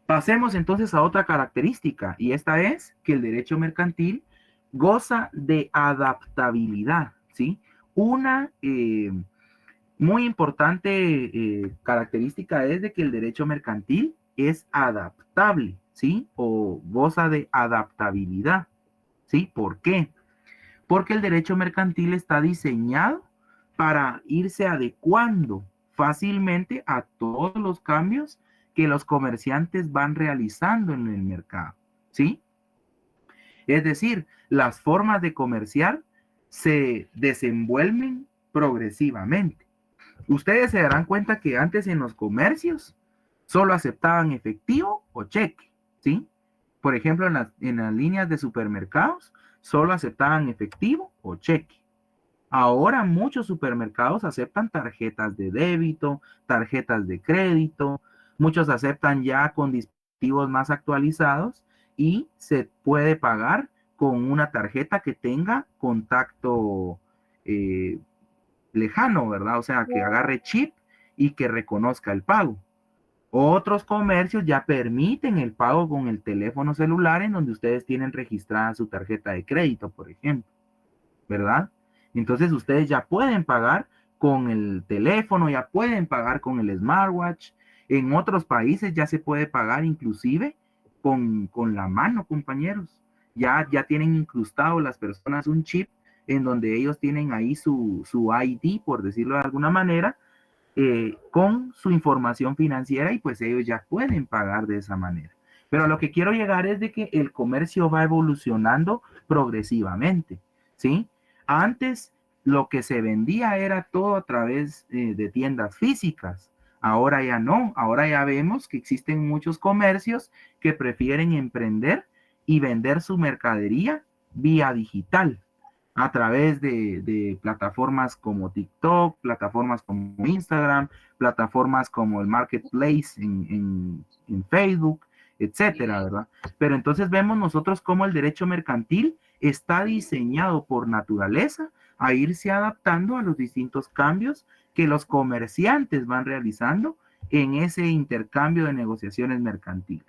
Speaker 1: Pasemos entonces a otra característica, y esta es que el derecho mercantil goza de adaptabilidad, ¿sí? Una muy importante característica es de que el derecho mercantil es adaptable, ¿sí? O goza de adaptabilidad, ¿sí? ¿Por qué? Porque el derecho mercantil está diseñado para irse adecuando fácilmente a todos los cambios que los comerciantes van realizando en el mercado, ¿sí? Es decir, las formas de comerciar se desenvuelven progresivamente. Ustedes se darán cuenta que antes en los comercios solo aceptaban efectivo o cheque, ¿sí? Por ejemplo, en las líneas de supermercados solo aceptaban efectivo o cheque. Ahora muchos supermercados aceptan tarjetas de débito, tarjetas de crédito, muchos aceptan ya con dispositivos más actualizados y se puede pagar con una tarjeta que tenga contacto lejano, ¿verdad? O sea, que agarre chip y que reconozca el pago. Otros comercios ya permiten el pago con el teléfono celular en donde ustedes tienen registrada su tarjeta de crédito, por ejemplo, ¿verdad? Entonces ustedes ya pueden pagar con el teléfono, ya pueden pagar con el smartwatch. En otros países ya se puede pagar inclusive con la mano, compañeros. Ya tienen incrustado las personas un chip en donde ellos tienen ahí su ID, por decirlo de alguna manera, con su información financiera y pues ellos ya pueden pagar de esa manera. Pero a lo que quiero llegar es de que el comercio va evolucionando progresivamente, ¿sí? Antes lo que se vendía era todo a través de tiendas físicas. Ahora ya no, ahora ya vemos que existen muchos comercios que prefieren emprender y vender su mercadería vía digital, a través de plataformas como TikTok, plataformas como Instagram, plataformas como el Marketplace en Facebook, etcétera, ¿verdad? Pero entonces vemos nosotros cómo el derecho mercantil está diseñado por naturaleza a irse adaptando a los distintos cambios que los comerciantes van realizando en ese intercambio de negociaciones mercantiles.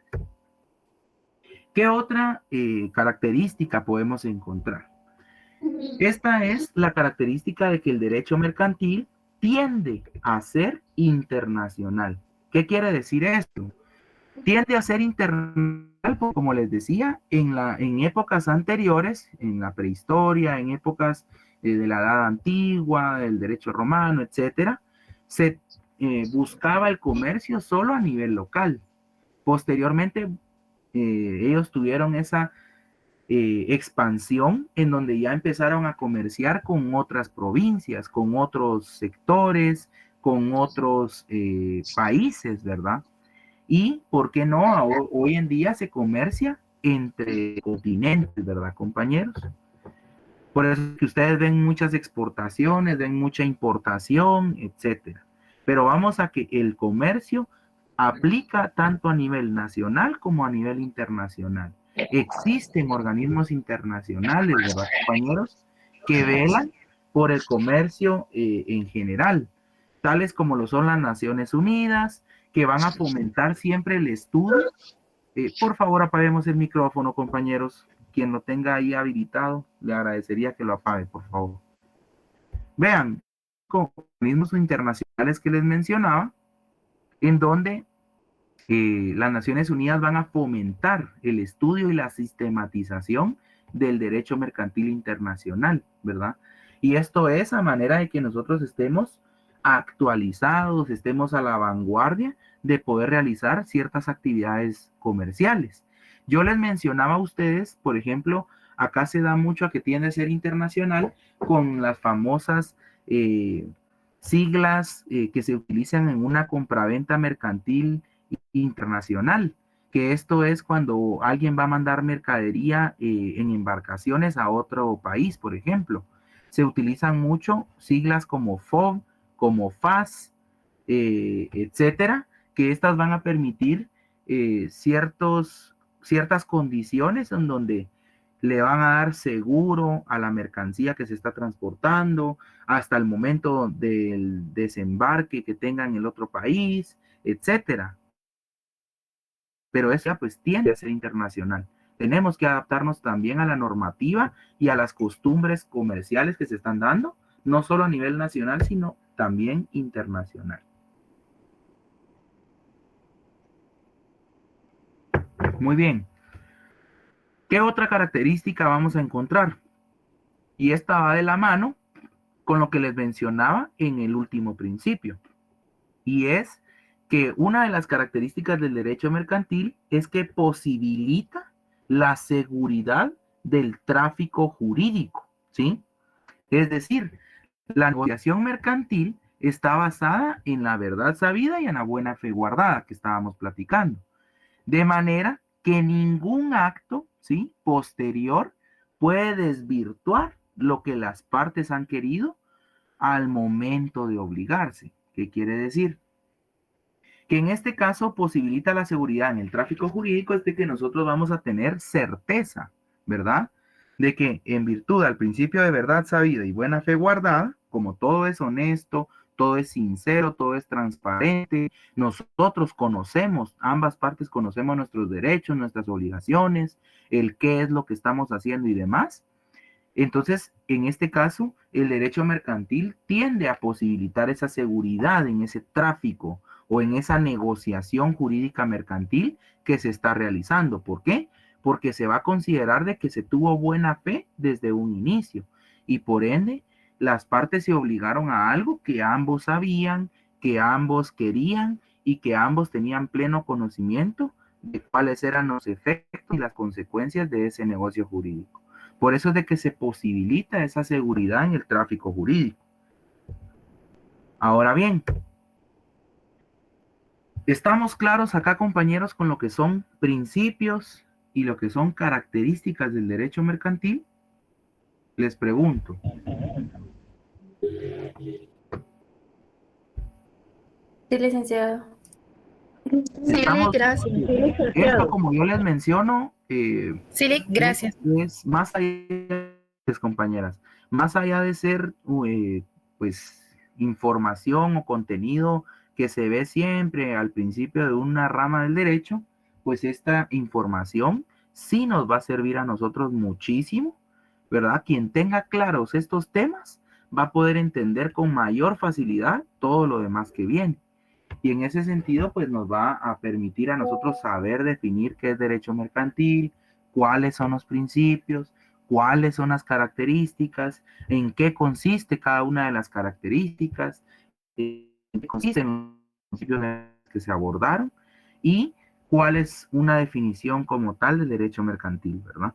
Speaker 1: ¿Qué otra característica podemos encontrar? Esta es la característica de que el derecho mercantil tiende a ser internacional. ¿Qué quiere decir esto? Tiende a ser internacional, como les decía, en épocas anteriores, en la prehistoria, en épocas de la Edad Antigua, del derecho romano, etcétera, se buscaba el comercio solo a nivel local. Posteriormente, ellos tuvieron esa expansión en donde ya empezaron a comerciar con otras provincias, con otros sectores, con otros países, ¿verdad? Y, ¿por qué no? Hoy en día se comercia entre continentes, ¿verdad, compañeros? Por eso es que ustedes ven muchas exportaciones, ven mucha importación, etcétera. Pero vamos a que el comercio aplica tanto a nivel nacional como a nivel internacional. Existen organismos internacionales, ¿verdad, compañeros?, que velan por el comercio en general, tales como lo son las Naciones Unidas, que van a fomentar siempre el estudio. Por favor, apaguemos el micrófono, compañeros. Quien lo tenga ahí habilitado, le agradecería que lo apague, por favor. Vean, organismos internacionales que les mencionaba, en donde las Naciones Unidas van a fomentar el estudio y la sistematización del derecho mercantil internacional, ¿verdad? Y esto es a manera de que nosotros estemos actualizados, estemos a la vanguardia de poder realizar ciertas actividades comerciales. Yo les mencionaba a ustedes, por ejemplo, acá se da mucho a que tiende a ser internacional con las famosas siglas que se utilizan en una compraventa mercantil internacional, que esto es cuando alguien va a mandar mercadería en embarcaciones a otro país, por ejemplo. Se utilizan mucho siglas como FOB, como FAS, etcétera, que estas van a permitir ciertas condiciones en donde le van a dar seguro a la mercancía que se está transportando hasta el momento del desembarque que tenga en el otro país, etcétera. Pero eso pues tiende a ser internacional. Tenemos que adaptarnos también a la normativa y a las costumbres comerciales que se están dando, no solo a nivel nacional, sino también internacional. Muy bien. ¿Qué otra característica vamos a encontrar? Y esta va de la mano con lo que les mencionaba en el último principio. Y es que una de las características del derecho mercantil es que posibilita la seguridad del tráfico jurídico, ¿sí? Es decir, la negociación mercantil está basada en la verdad sabida y en la buena fe guardada que estábamos platicando. De manera que ningún acto, ¿sí?, posterior puede desvirtuar lo que las partes han querido al momento de obligarse. ¿Qué quiere decir? Que en este caso posibilita la seguridad en el tráfico jurídico es de que nosotros vamos a tener certeza, ¿verdad? De que en virtud al principio de verdad sabida y buena fe guardada, como todo es honesto, todo es sincero, todo es transparente, nosotros conocemos, ambas partes conocemos nuestros derechos, nuestras obligaciones, el qué es lo que estamos haciendo y demás. Entonces, en este caso, el derecho mercantil tiende a posibilitar esa seguridad en ese tráfico o en esa negociación jurídica mercantil que se está realizando. ¿Por qué? Porque se va a considerar de que se tuvo buena fe desde un inicio y por ende las partes se obligaron a algo que ambos sabían, que ambos querían y que ambos tenían pleno conocimiento de cuáles eran los efectos y las consecuencias de ese negocio jurídico. Por eso es de que se posibilita esa seguridad en el tráfico jurídico. Ahora bien, ¿estamos claros acá, compañeros, con lo que son principios y lo que son características del derecho mercantil? Les pregunto.
Speaker 6: Sí, licenciado.
Speaker 2: Sí, gracias.
Speaker 1: Esto, como yo les menciono,
Speaker 2: Sí, gracias.
Speaker 1: es más allá, compañeras, más allá de ser, pues, información o contenido que se ve siempre al principio de una rama del derecho, pues esta información sí nos va a servir a nosotros muchísimo, ¿verdad? Quien tenga claros estos temas va a poder entender con mayor facilidad todo lo demás que viene. Y en ese sentido, pues nos va a permitir a nosotros saber definir qué es derecho mercantil, cuáles son los principios, cuáles son las características, en qué consiste cada una de las características, en qué consisten los principios que se abordaron y cuál es una definición como tal del derecho mercantil, ¿verdad?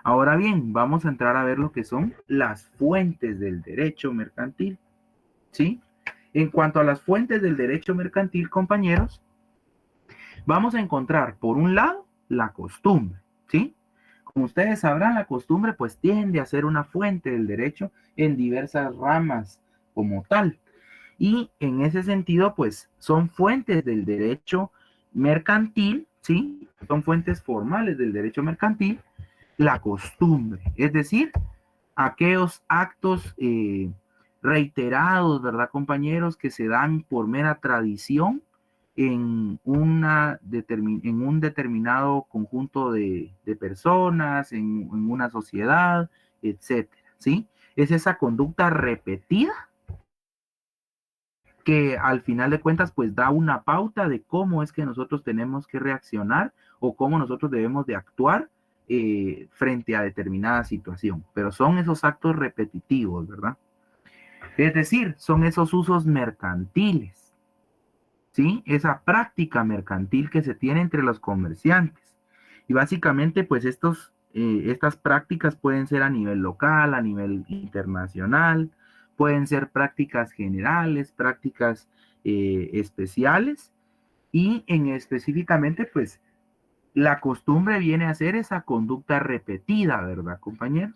Speaker 1: Ahora bien, vamos a entrar a ver lo que son las fuentes del derecho mercantil, ¿sí? En cuanto a las fuentes del derecho mercantil, compañeros, vamos a encontrar, por un lado, la costumbre, ¿sí? Como ustedes sabrán, la costumbre pues tiende a ser una fuente del derecho en diversas ramas como tal. Y en ese sentido, pues son fuentes del derecho mercantil, ¿sí? Son fuentes formales del derecho mercantil, la costumbre, es decir, aquellos actos reiterados, ¿verdad, compañeros? Que se dan por mera tradición en, en un determinado conjunto de personas, en una sociedad, etcétera, ¿sí? Es esa conducta repetida que al final de cuentas pues da una pauta de cómo es que nosotros tenemos que reaccionar o cómo nosotros debemos de actuar frente a determinada situación. Pero son esos actos repetitivos, ¿verdad? Es decir, son esos usos mercantiles, ¿sí? Esa práctica mercantil que se tiene entre los comerciantes. Y básicamente, pues estas prácticas pueden ser a nivel local, a nivel internacional, pueden ser prácticas generales, prácticas especiales, y en específicamente, pues, la costumbre viene a ser esa conducta repetida, ¿verdad, compañeros?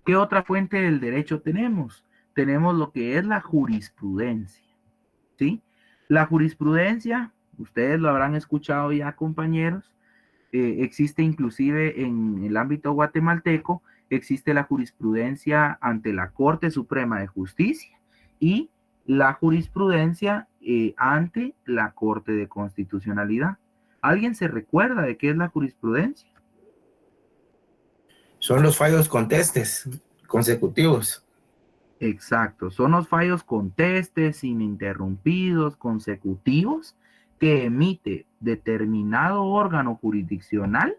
Speaker 1: ¿Qué otra fuente del derecho tenemos? Tenemos lo que es la jurisprudencia, ¿sí? La jurisprudencia, ustedes lo habrán escuchado ya, compañeros, existe inclusive en el ámbito guatemalteco, existe la jurisprudencia ante la Corte Suprema de Justicia y la jurisprudencia ante la Corte de Constitucionalidad. ¿Alguien se recuerda de qué es la jurisprudencia?
Speaker 7: Son los fallos contestes consecutivos.
Speaker 1: Exacto, son los fallos contestes, ininterrumpidos, consecutivos, que emite determinado órgano jurisdiccional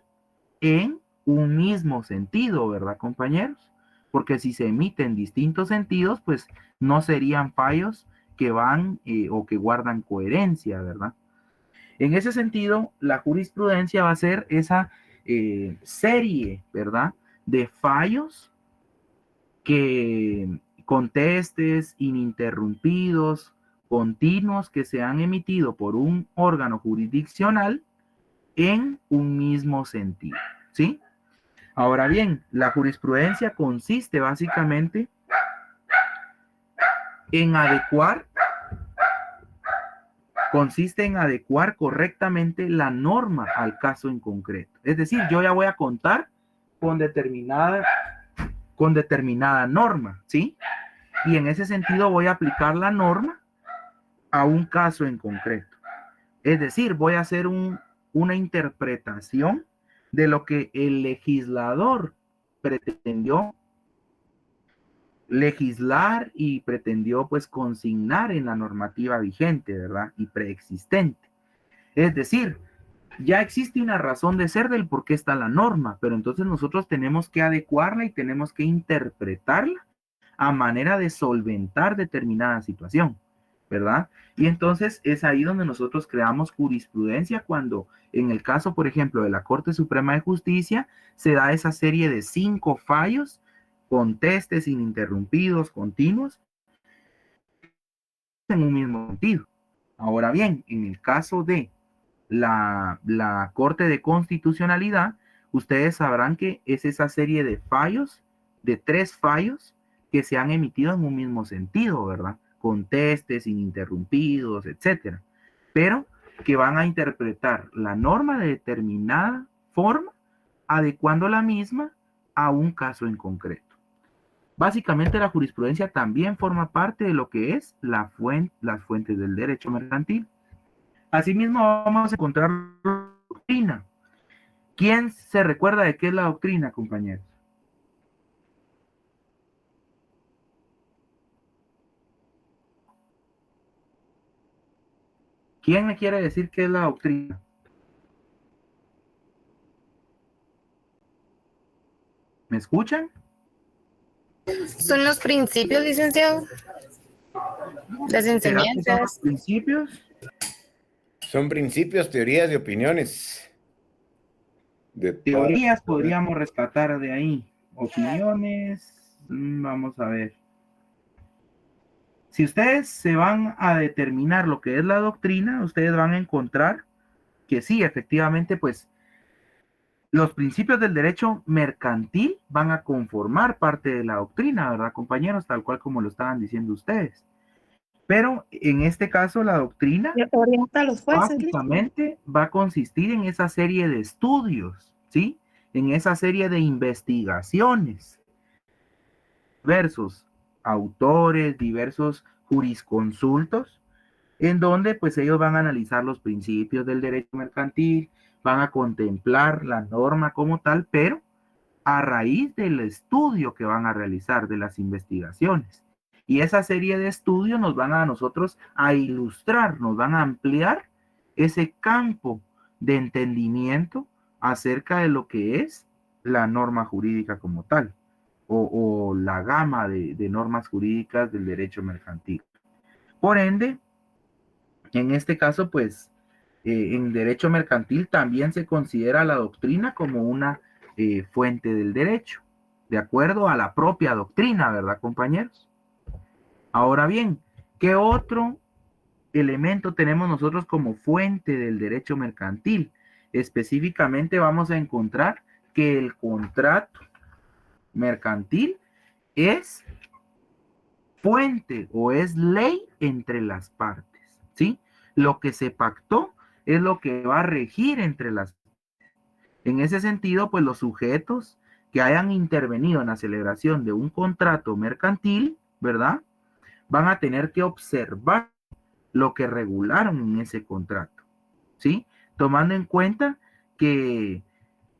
Speaker 1: en un mismo sentido, ¿verdad, compañeros? Porque si se emiten distintos sentidos, pues no serían fallos que van o que guardan coherencia, ¿verdad? En ese sentido, la jurisprudencia va a ser esa serie, ¿verdad?, de fallos que contestes ininterrumpidos, continuos, que se han emitido por un órgano jurisdiccional en un mismo sentido, ¿sí? Ahora bien, la jurisprudencia consiste básicamente en adecuar correctamente la norma al caso en concreto. Es decir, yo ya voy a contar con determinada norma, ¿sí? Y en ese sentido voy a aplicar la norma a un caso en concreto. Es decir, voy a hacer una interpretación de lo que el legislador pretendió legislar y pretendió pues consignar en la normativa vigente, ¿verdad? Y preexistente. Es decir, ya existe una razón de ser del por qué está la norma, pero entonces nosotros tenemos que adecuarla y tenemos que interpretarla a manera de solventar determinada situación, ¿verdad? Y entonces es ahí donde nosotros creamos jurisprudencia cuando en el caso, por ejemplo, de la Corte Suprema de Justicia, se da esa serie de 5 fallos, contestes ininterrumpidos, continuos, en un mismo sentido. Ahora bien, en el caso de la Corte de Constitucionalidad, ustedes sabrán que es esa serie de fallos, de 3 fallos que se han emitido en un mismo sentido, ¿verdad? Contestes ininterrumpidos, etcétera, pero que van a interpretar la norma de determinada forma, adecuando la misma a un caso en concreto. Básicamente la jurisprudencia también forma parte de lo que es las fuentes del derecho mercantil. Asimismo vamos a encontrar la doctrina. ¿Quién se recuerda de qué es la doctrina, compañeros? ¿Quién me quiere decir qué es la doctrina? ¿Me escuchan?
Speaker 2: Son los principios, licenciado. Las
Speaker 1: ¿Será que son los
Speaker 2: enseñanzas.
Speaker 1: principios?
Speaker 8: Son principios, teorías y opiniones.
Speaker 1: Teorías podríamos rescatar de ahí. Opiniones, vamos a ver. Si ustedes se van a determinar lo que es la doctrina, ustedes van a encontrar que sí, efectivamente, pues los principios del derecho mercantil van a conformar parte de la doctrina, ¿verdad, compañeros? Tal cual como lo estaban diciendo ustedes. Pero en este caso, la doctrina
Speaker 3: Orienta a los jueces.
Speaker 1: básicamente va a consistir en esa serie de estudios, ¿sí? En esa serie de investigaciones, diversos autores, diversos jurisconsultos, en donde pues ellos van a analizar los principios del derecho mercantil, van a contemplar la norma como tal, pero a raíz del estudio que van a realizar, de las investigaciones. Y esa serie de estudios nos van a nosotros a ilustrar, nos van a ampliar ese campo de entendimiento acerca de lo que es la norma jurídica como tal, o la gama de normas jurídicas del derecho mercantil. Por ende, en este caso, pues, en derecho mercantil también se considera la doctrina como una fuente del derecho, de acuerdo a la propia doctrina, ¿verdad, compañeros? Ahora bien, ¿qué otro elemento tenemos nosotros como fuente del derecho mercantil? Específicamente vamos a encontrar que el contrato mercantil es fuente o es ley entre las partes, ¿sí? Lo que se pactó es lo que va a regir entre las partes. En ese sentido, pues los sujetos que hayan intervenido en la celebración de un contrato mercantil, ¿verdad? Van a tener que observar lo que regularon en ese contrato, ¿sí? Tomando en cuenta que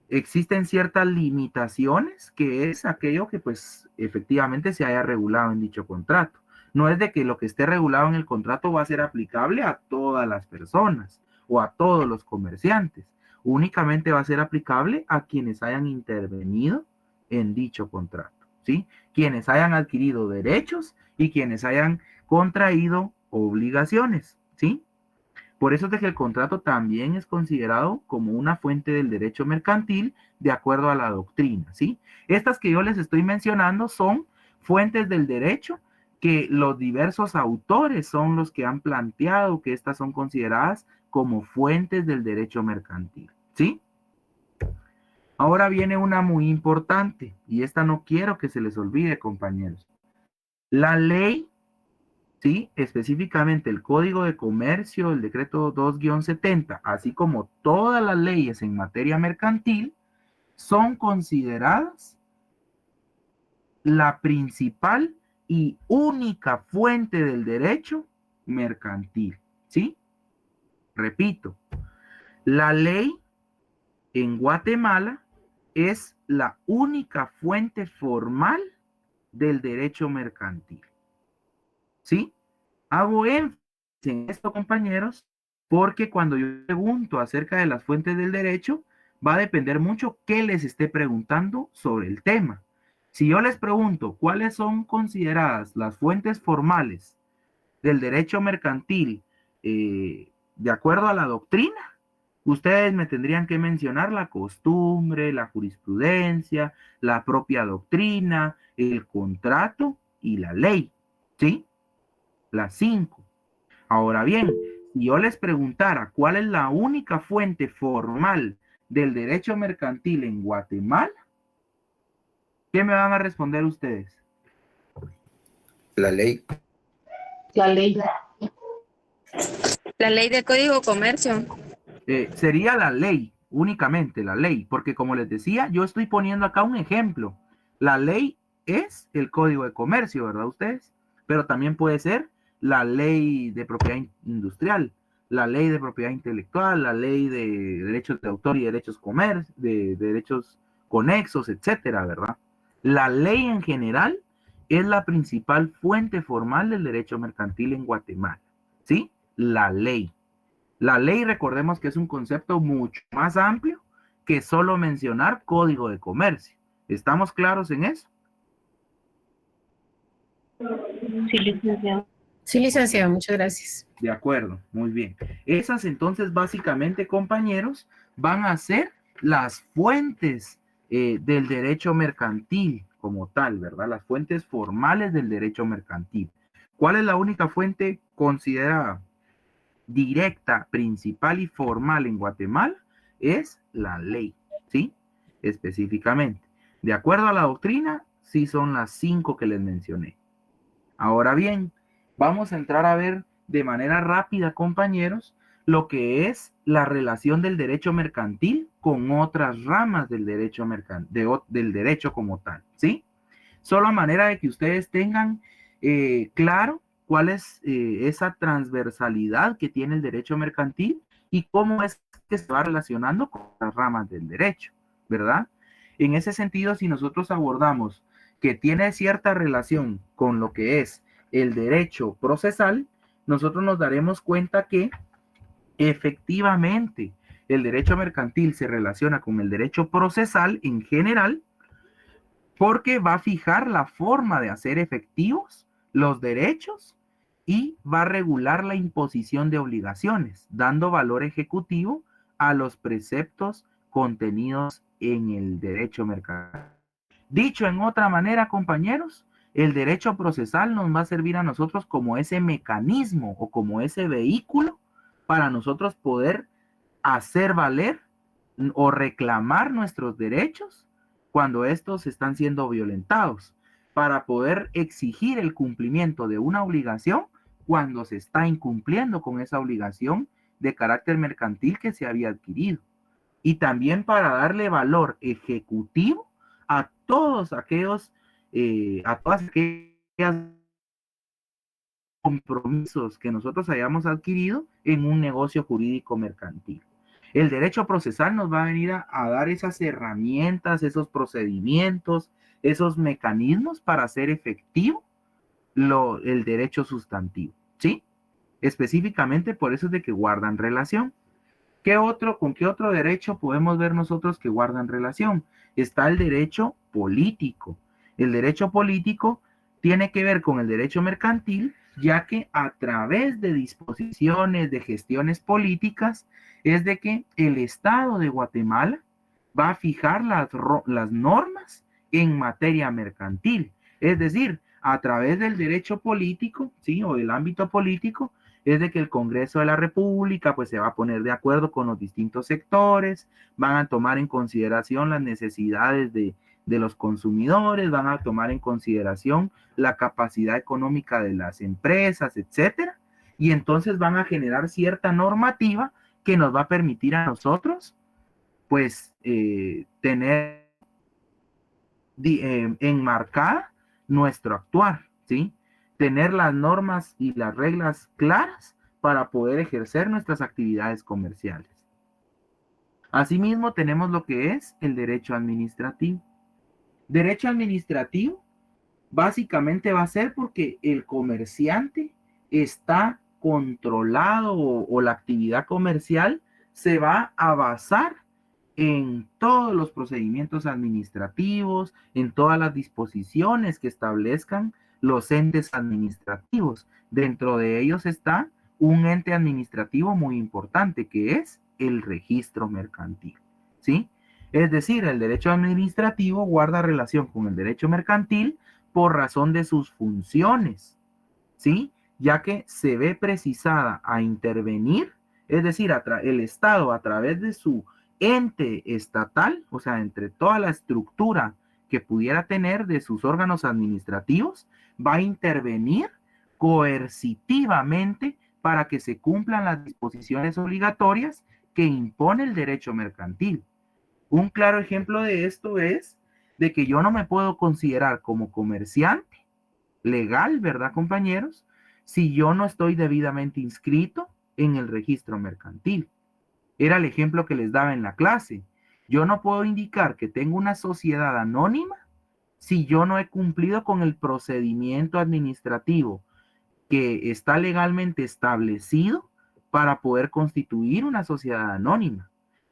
Speaker 1: existen ciertas limitaciones, que es aquello que pues efectivamente se haya regulado en dicho contrato. No es de que lo que esté regulado en el contrato va a ser aplicable a todas las personas o a todos los comerciantes. Únicamente va a ser aplicable a quienes hayan intervenido en dicho contrato, ¿sí? Quienes hayan adquirido derechos y quienes hayan contraído obligaciones, ¿sí? Por eso es de que el contrato también es considerado como una fuente del derecho mercantil de acuerdo a la doctrina, ¿sí? Estas que yo les estoy mencionando son fuentes del derecho que los diversos autores son los que han planteado que estas son consideradas como fuentes del derecho mercantil, ¿sí? Ahora viene una muy importante y esta no quiero que se les olvide, compañeros. La ley, ¿sí? Específicamente el Código de Comercio, el decreto 2-70, así como todas las leyes en materia mercantil, son consideradas la principal y única fuente del derecho mercantil, ¿sí? Repito, la ley en Guatemala es la única fuente formal del derecho mercantil, ¿sí? Hago énfasis en esto, compañeros, porque cuando yo pregunto acerca de las fuentes del derecho, va a depender mucho qué les esté preguntando sobre el tema. Si yo les pregunto cuáles son consideradas las fuentes formales del derecho mercantil de acuerdo a la doctrina, ustedes me tendrían que mencionar la costumbre, la jurisprudencia, la propia doctrina, el contrato y la ley, ¿sí? Las 5. Ahora bien, si yo les preguntara cuál es la única fuente formal del derecho mercantil en Guatemala, ¿qué me van a responder ustedes?
Speaker 7: La ley.
Speaker 2: La ley.
Speaker 6: La ley del Código de Comercio.
Speaker 1: Sería la ley, únicamente la ley, porque como les decía, yo estoy poniendo acá un ejemplo. La ley es el Código de Comercio, ¿verdad ustedes? Pero también puede ser la ley de propiedad industrial, la ley de propiedad intelectual, la ley de derechos de autor y derechos de derechos conexos, etcétera, ¿verdad? La ley en general es la principal fuente formal del derecho mercantil en Guatemala, ¿sí? La ley. La ley, recordemos que es un concepto mucho más amplio que solo mencionar código de comercio. ¿Estamos claros en eso?
Speaker 2: Sí, licenciado. Sí, licenciado, muchas gracias.
Speaker 1: De acuerdo, muy bien. Esas entonces básicamente, compañeros, van a ser las fuentes del derecho mercantil como tal, ¿verdad? Las fuentes formales del derecho mercantil. ¿Cuál es la única fuente considerada directa, principal y formal en Guatemala? Es la ley, ¿sí? Específicamente. De acuerdo a la doctrina, sí son las 5 que les mencioné. Ahora bien, vamos a entrar a ver de manera rápida, compañeros, lo que es la relación del derecho mercantil con otras ramas del derecho mercantil, del derecho como tal, ¿sí? Solo a manera de que ustedes tengan claro cuál es esa transversalidad que tiene el derecho mercantil y cómo es que se va relacionando con las ramas del derecho, ¿verdad? En ese sentido, si nosotros abordamos que tiene cierta relación con lo que es el derecho procesal, nosotros nos daremos cuenta que efectivamente el derecho mercantil se relaciona con el derecho procesal en general, porque va a fijar la forma de hacer efectivos los derechos y va a regular la imposición de obligaciones, dando valor ejecutivo a los preceptos contenidos en el derecho mercantil. Dicho en otra manera, compañeros, el derecho procesal nos va a servir a nosotros como ese mecanismo o como ese vehículo para nosotros poder hacer valer o reclamar nuestros derechos cuando estos están siendo violentados, para poder exigir el cumplimiento de una obligación cuando se está incumpliendo con esa obligación de carácter mercantil que se había adquirido. y también para darle valor ejecutivo a todos aquellos, a todas aquellas compromisos que nosotros hayamos adquirido en un negocio jurídico mercantil. El derecho procesal nos va a venir a dar esas herramientas, esos procedimientos, esos mecanismos para hacer efectivo el derecho sustantivo, ¿sí? Específicamente por eso es de que guardan relación. ¿Con qué otro derecho podemos ver nosotros que guardan relación? Está el derecho político. El derecho político tiene que ver con el derecho mercantil, ya que a través de disposiciones, de gestiones políticas, es de que el Estado de Guatemala va a fijar las normas en materia mercantil. Es decir, a través del derecho político, ¿sí? O del ámbito político, es de que el Congreso de la República pues se va a poner de acuerdo con los distintos sectores, van a tomar en consideración las necesidades de los consumidores, van a tomar en consideración la capacidad económica de las empresas, etcétera, y entonces van a generar cierta normativa que nos va a permitir a nosotros pues tener enmarcada nuestro actuar, ¿sí? Tener las normas y las reglas claras para poder ejercer nuestras actividades comerciales. Asimismo, tenemos lo que es el derecho administrativo. Derecho administrativo básicamente va a ser porque el comerciante está controlado o la actividad comercial se va a basar en todos los procedimientos administrativos, en todas las disposiciones que establezcan los entes administrativos. Dentro de ellos está un ente administrativo muy importante que es el registro mercantil, ¿sí? Es decir, el derecho administrativo guarda relación con el derecho mercantil por razón de sus funciones, ¿sí? Ya que se ve precisada a intervenir, es decir, el Estado a través de su ente estatal, o sea, entre toda la estructura que pudiera tener de sus órganos administrativos, va a intervenir coercitivamente para que se cumplan las disposiciones obligatorias que impone el derecho mercantil. Un claro ejemplo de esto es de que yo no me puedo considerar como comerciante legal, ¿verdad, compañeros? Si yo no estoy debidamente inscrito en el registro mercantil. Era el ejemplo que les daba en la clase. Yo no puedo indicar que tengo una sociedad anónima si yo no he cumplido con el procedimiento administrativo que está legalmente establecido para poder constituir una sociedad anónima.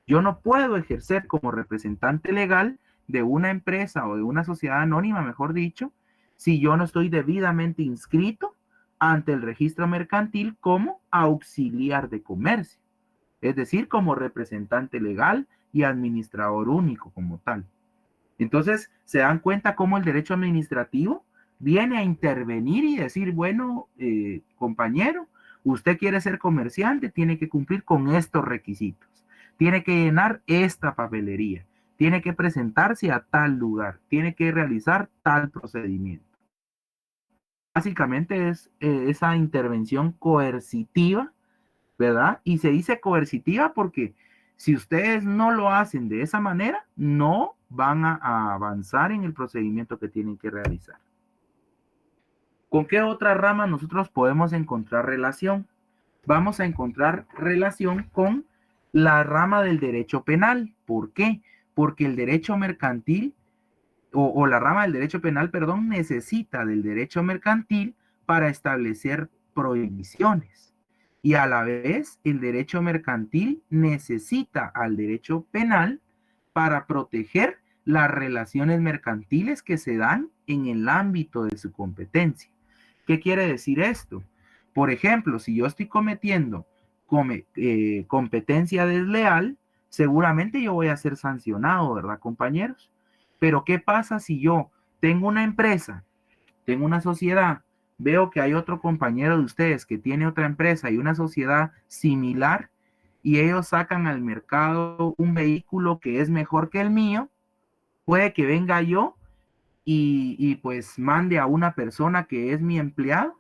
Speaker 1: Yo no puedo ejercer como representante legal de una empresa o de una sociedad anónima, mejor dicho, si yo no estoy debidamente inscrito ante el registro mercantil como auxiliar de comercio, es decir, como representante legal y administrador único como tal. Entonces, se dan cuenta cómo el derecho administrativo viene a intervenir y decir, bueno, compañero, usted quiere ser comerciante, tiene que cumplir con estos requisitos, tiene que llenar esta papelería, tiene que presentarse a tal lugar, tiene que realizar tal procedimiento. Básicamente es esa intervención coercitiva, ¿verdad? Y se dice coercitiva porque si ustedes no lo hacen de esa manera, no van a avanzar en el procedimiento que tienen que realizar. ¿Con qué otra rama nosotros podemos encontrar relación? Vamos a encontrar relación con la rama del derecho penal. ¿Por qué? Porque el derecho mercantil, o la rama del derecho penal, perdón, necesita del derecho mercantil para establecer prohibiciones. Y a la vez, el derecho mercantil necesita al derecho penal para proteger las relaciones mercantiles que se dan en el ámbito de su competencia. ¿Qué quiere decir esto? Por ejemplo, si yo estoy cometiendo competencia desleal, seguramente yo voy a ser sancionado, ¿verdad, compañeros? Pero ¿qué pasa si yo tengo una empresa, tengo una sociedad, veo que hay otro compañero de ustedes que tiene otra empresa y una sociedad similar y ellos sacan al mercado un vehículo que es mejor que el mío? Puede que venga yo y pues mande a una persona que es mi empleado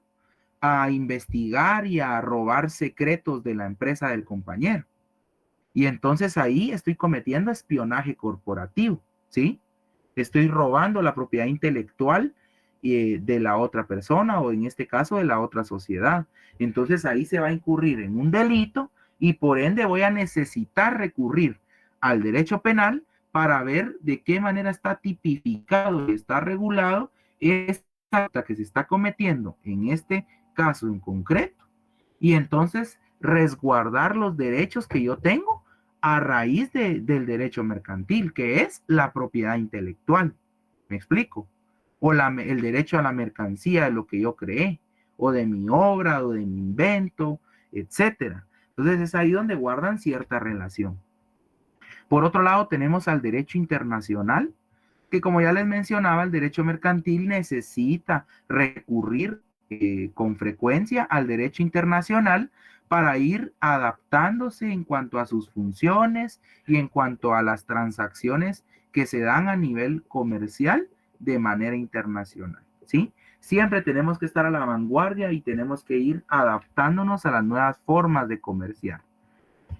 Speaker 1: a investigar y a robar secretos de la empresa del compañero. Y entonces ahí estoy cometiendo espionaje corporativo, ¿sí? Estoy robando la propiedad intelectual de la otra persona o en este caso de la otra sociedad. Entonces ahí se va a incurrir en un delito y por ende voy a necesitar recurrir al derecho penal para ver de qué manera está tipificado y está regulado esta falta que se está cometiendo en este caso en concreto y entonces resguardar los derechos que yo tengo a raíz del derecho mercantil, que es la propiedad intelectual. ¿Me explico? O el derecho a la mercancía de lo que yo creé, o de mi obra, o de mi invento, etcétera. Entonces es ahí donde guardan cierta relación. Por otro lado, tenemos al derecho internacional, que como ya les mencionaba, el derecho mercantil necesita recurrir con frecuencia al derecho internacional para ir adaptándose en cuanto a sus funciones y en cuanto a las transacciones que se dan a nivel comercial de manera internacional, ¿sí? Siempre tenemos que estar a la vanguardia y tenemos que ir adaptándonos a las nuevas formas de comerciar.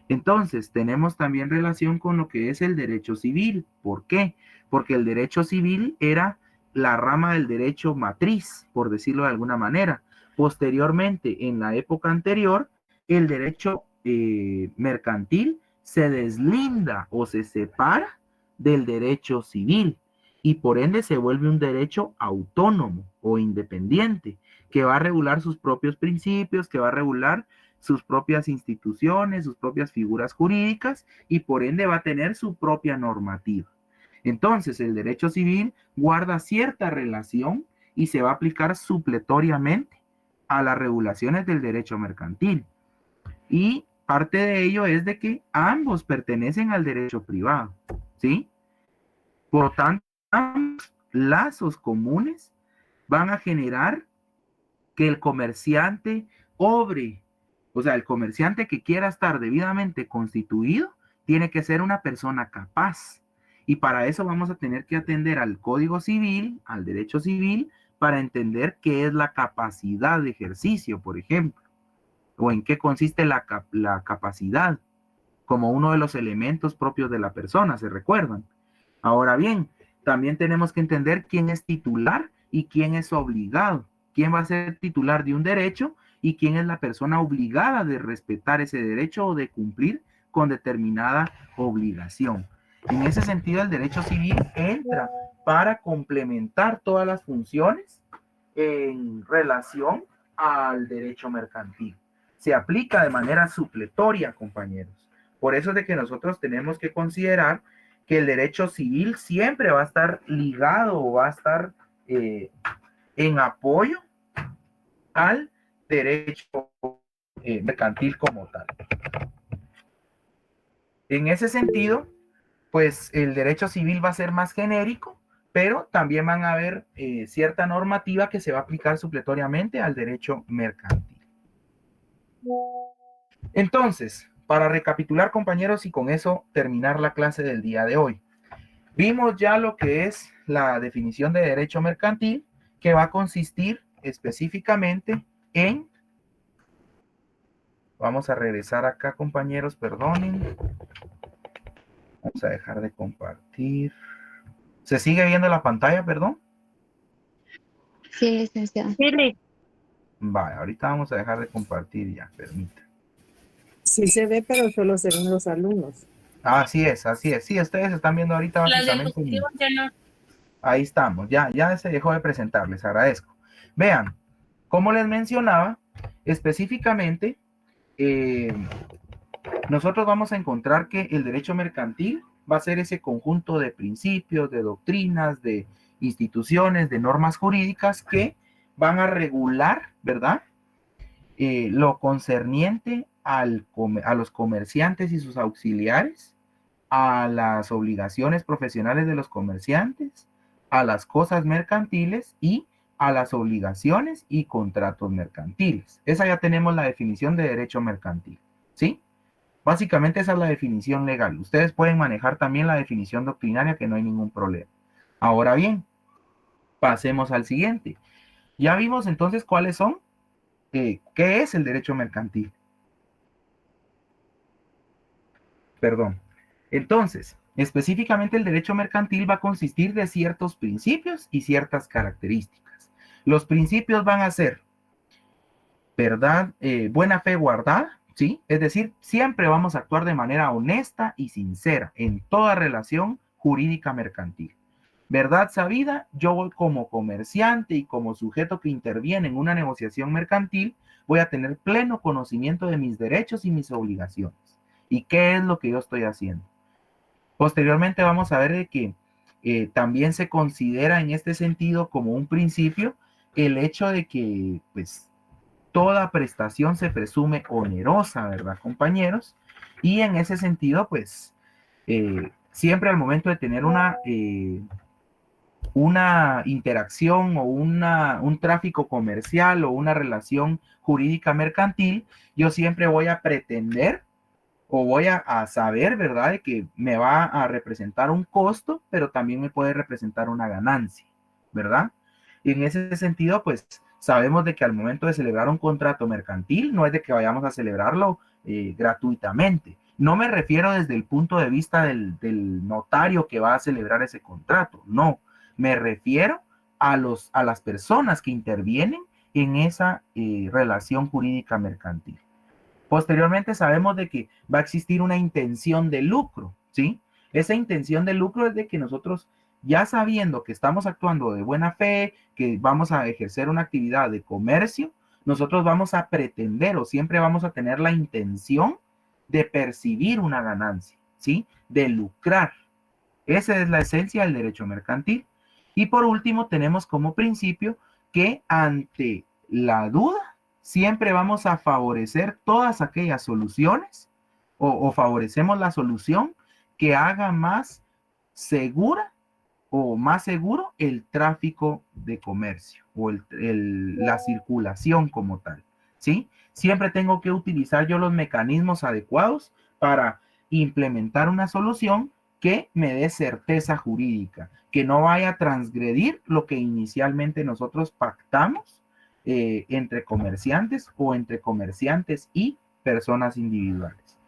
Speaker 1: Entonces, tenemos también relación con lo que es el derecho civil. ¿Por qué? Porque el derecho civil era la rama del derecho matriz, por decirlo de alguna manera. Posteriormente, en la época anterior, el derecho mercantil se deslinda o se separa del derecho civil y por ende se vuelve un derecho autónomo o independiente que va a regular sus propios principios, que va a regular sus propias instituciones, sus propias figuras jurídicas y por ende va a tener su propia normativa. Entonces, el derecho civil guarda cierta relación y se va a aplicar supletoriamente a las regulaciones del derecho mercantil. Y parte de ello es de que ambos pertenecen al derecho privado, ¿sí? Por lo tanto, ambos lazos comunes van a generar que el comerciante obre. O sea, el comerciante que quiera estar debidamente constituido tiene que ser una persona capaz. Y para eso vamos a tener que atender al Código Civil, al derecho civil, para entender qué es la capacidad de ejercicio, por ejemplo, o en qué consiste la capacidad, como uno de los elementos propios de la persona, ¿se recuerdan? Ahora bien, también tenemos que entender quién es titular y quién es obligado. ¿Quién va a ser titular de un derecho y quién es la persona obligada de respetar ese derecho o de cumplir con determinada obligación? En ese sentido, el derecho civil entra para complementar todas las funciones en relación al derecho mercantil. Se aplica de manera supletoria, compañeros. Por eso es de que nosotros tenemos que considerar que el derecho civil siempre va a estar ligado o va a estar en apoyo al derecho mercantil como tal. En ese sentido, pues el derecho civil va a ser más genérico, pero también van a haber cierta normativa que se va a aplicar supletoriamente al derecho mercantil. Entonces, para recapitular, compañeros, y con eso terminar la clase del día de hoy. Vimos ya lo que es la definición de derecho mercantil, que va a consistir específicamente en... Vamos a regresar acá, compañeros, perdonen. Vamos a dejar de compartir. ¿Se sigue viendo la pantalla, perdón?
Speaker 6: Sí, licenciado.
Speaker 1: Vale, ahorita vamos a dejar de compartir ya, permítanme.
Speaker 3: Sí se ve, pero solo se ven los alumnos.
Speaker 1: Así es, así es. Sí, ustedes están viendo ahorita básicamente. Ahí estamos, ya se dejó de presentar, les agradezco. Vean, como les mencionaba, específicamente, nosotros vamos a encontrar que el derecho mercantil va a ser ese conjunto de principios, de doctrinas, de instituciones, de normas jurídicas que van a regular, ¿verdad? Lo concerniente a los comerciantes y sus auxiliares, a las obligaciones profesionales de los comerciantes, a las cosas mercantiles y a las obligaciones y contratos mercantiles. Esa ya tenemos la definición de derecho mercantil, ¿sí? Básicamente esa es la definición legal. Ustedes pueden manejar también la definición doctrinaria, que no hay ningún problema. Ahora bien, pasemos al siguiente. Ya vimos entonces cuáles son, qué es el derecho mercantil. Perdón. Entonces, específicamente el derecho mercantil va a consistir de ciertos principios y ciertas características. Los principios van a ser verdad, buena fe guardada, ¿sí? Es decir, siempre vamos a actuar de manera honesta y sincera en toda relación jurídica mercantil. Verdad sabida, yo como comerciante y como sujeto que interviene en una negociación mercantil, voy a tener pleno conocimiento de mis derechos y mis obligaciones. ¿Y qué es lo que yo estoy haciendo? Posteriormente vamos a ver de que también se considera en este sentido como un principio el hecho de que pues toda prestación se presume onerosa, ¿verdad, compañeros? Y en ese sentido pues siempre al momento de tener una interacción o un tráfico comercial o una relación jurídica mercantil, yo siempre voy a pretender o voy a saber, ¿verdad?, de que me va a representar un costo, pero también me puede representar una ganancia, ¿verdad? Y en ese sentido, pues sabemos de que al momento de celebrar un contrato mercantil, no es de que vayamos a celebrarlo gratuitamente. No me refiero desde el punto de vista del notario que va a celebrar ese contrato, no. Me refiero a las personas que intervienen en esa relación jurídica mercantil. Posteriormente sabemos de que va a existir una intención de lucro, ¿sí? Esa intención de lucro es de que nosotros, ya sabiendo que estamos actuando de buena fe, que vamos a ejercer una actividad de comercio, nosotros vamos a pretender o siempre vamos a tener la intención de percibir una ganancia, ¿sí? De lucrar. Esa es la esencia del derecho mercantil. Y por último, tenemos como principio que ante la duda, siempre vamos a favorecer todas aquellas soluciones o favorecemos la solución que haga más segura o más seguro el tráfico de comercio o la circulación como tal, ¿sí? Siempre tengo que utilizar yo los mecanismos adecuados para implementar una solución que me dé certeza jurídica, que no vaya a transgredir lo que inicialmente nosotros pactamos entre comerciantes o entre comerciantes y personas individuales.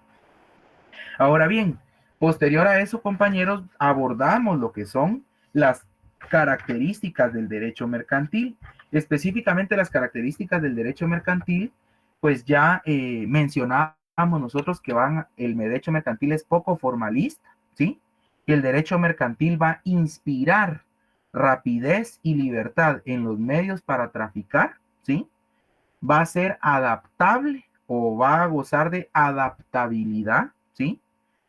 Speaker 1: Ahora bien, posterior a eso, compañeros, abordamos lo que son las características del derecho mercantil. Específicamente las características del derecho mercantil, pues ya mencionábamos nosotros que el derecho mercantil es poco formalista, ¿sí? El derecho mercantil va a inspirar rapidez y libertad en los medios para traficar, ¿sí? Va a ser adaptable o va a gozar de adaptabilidad, ¿sí?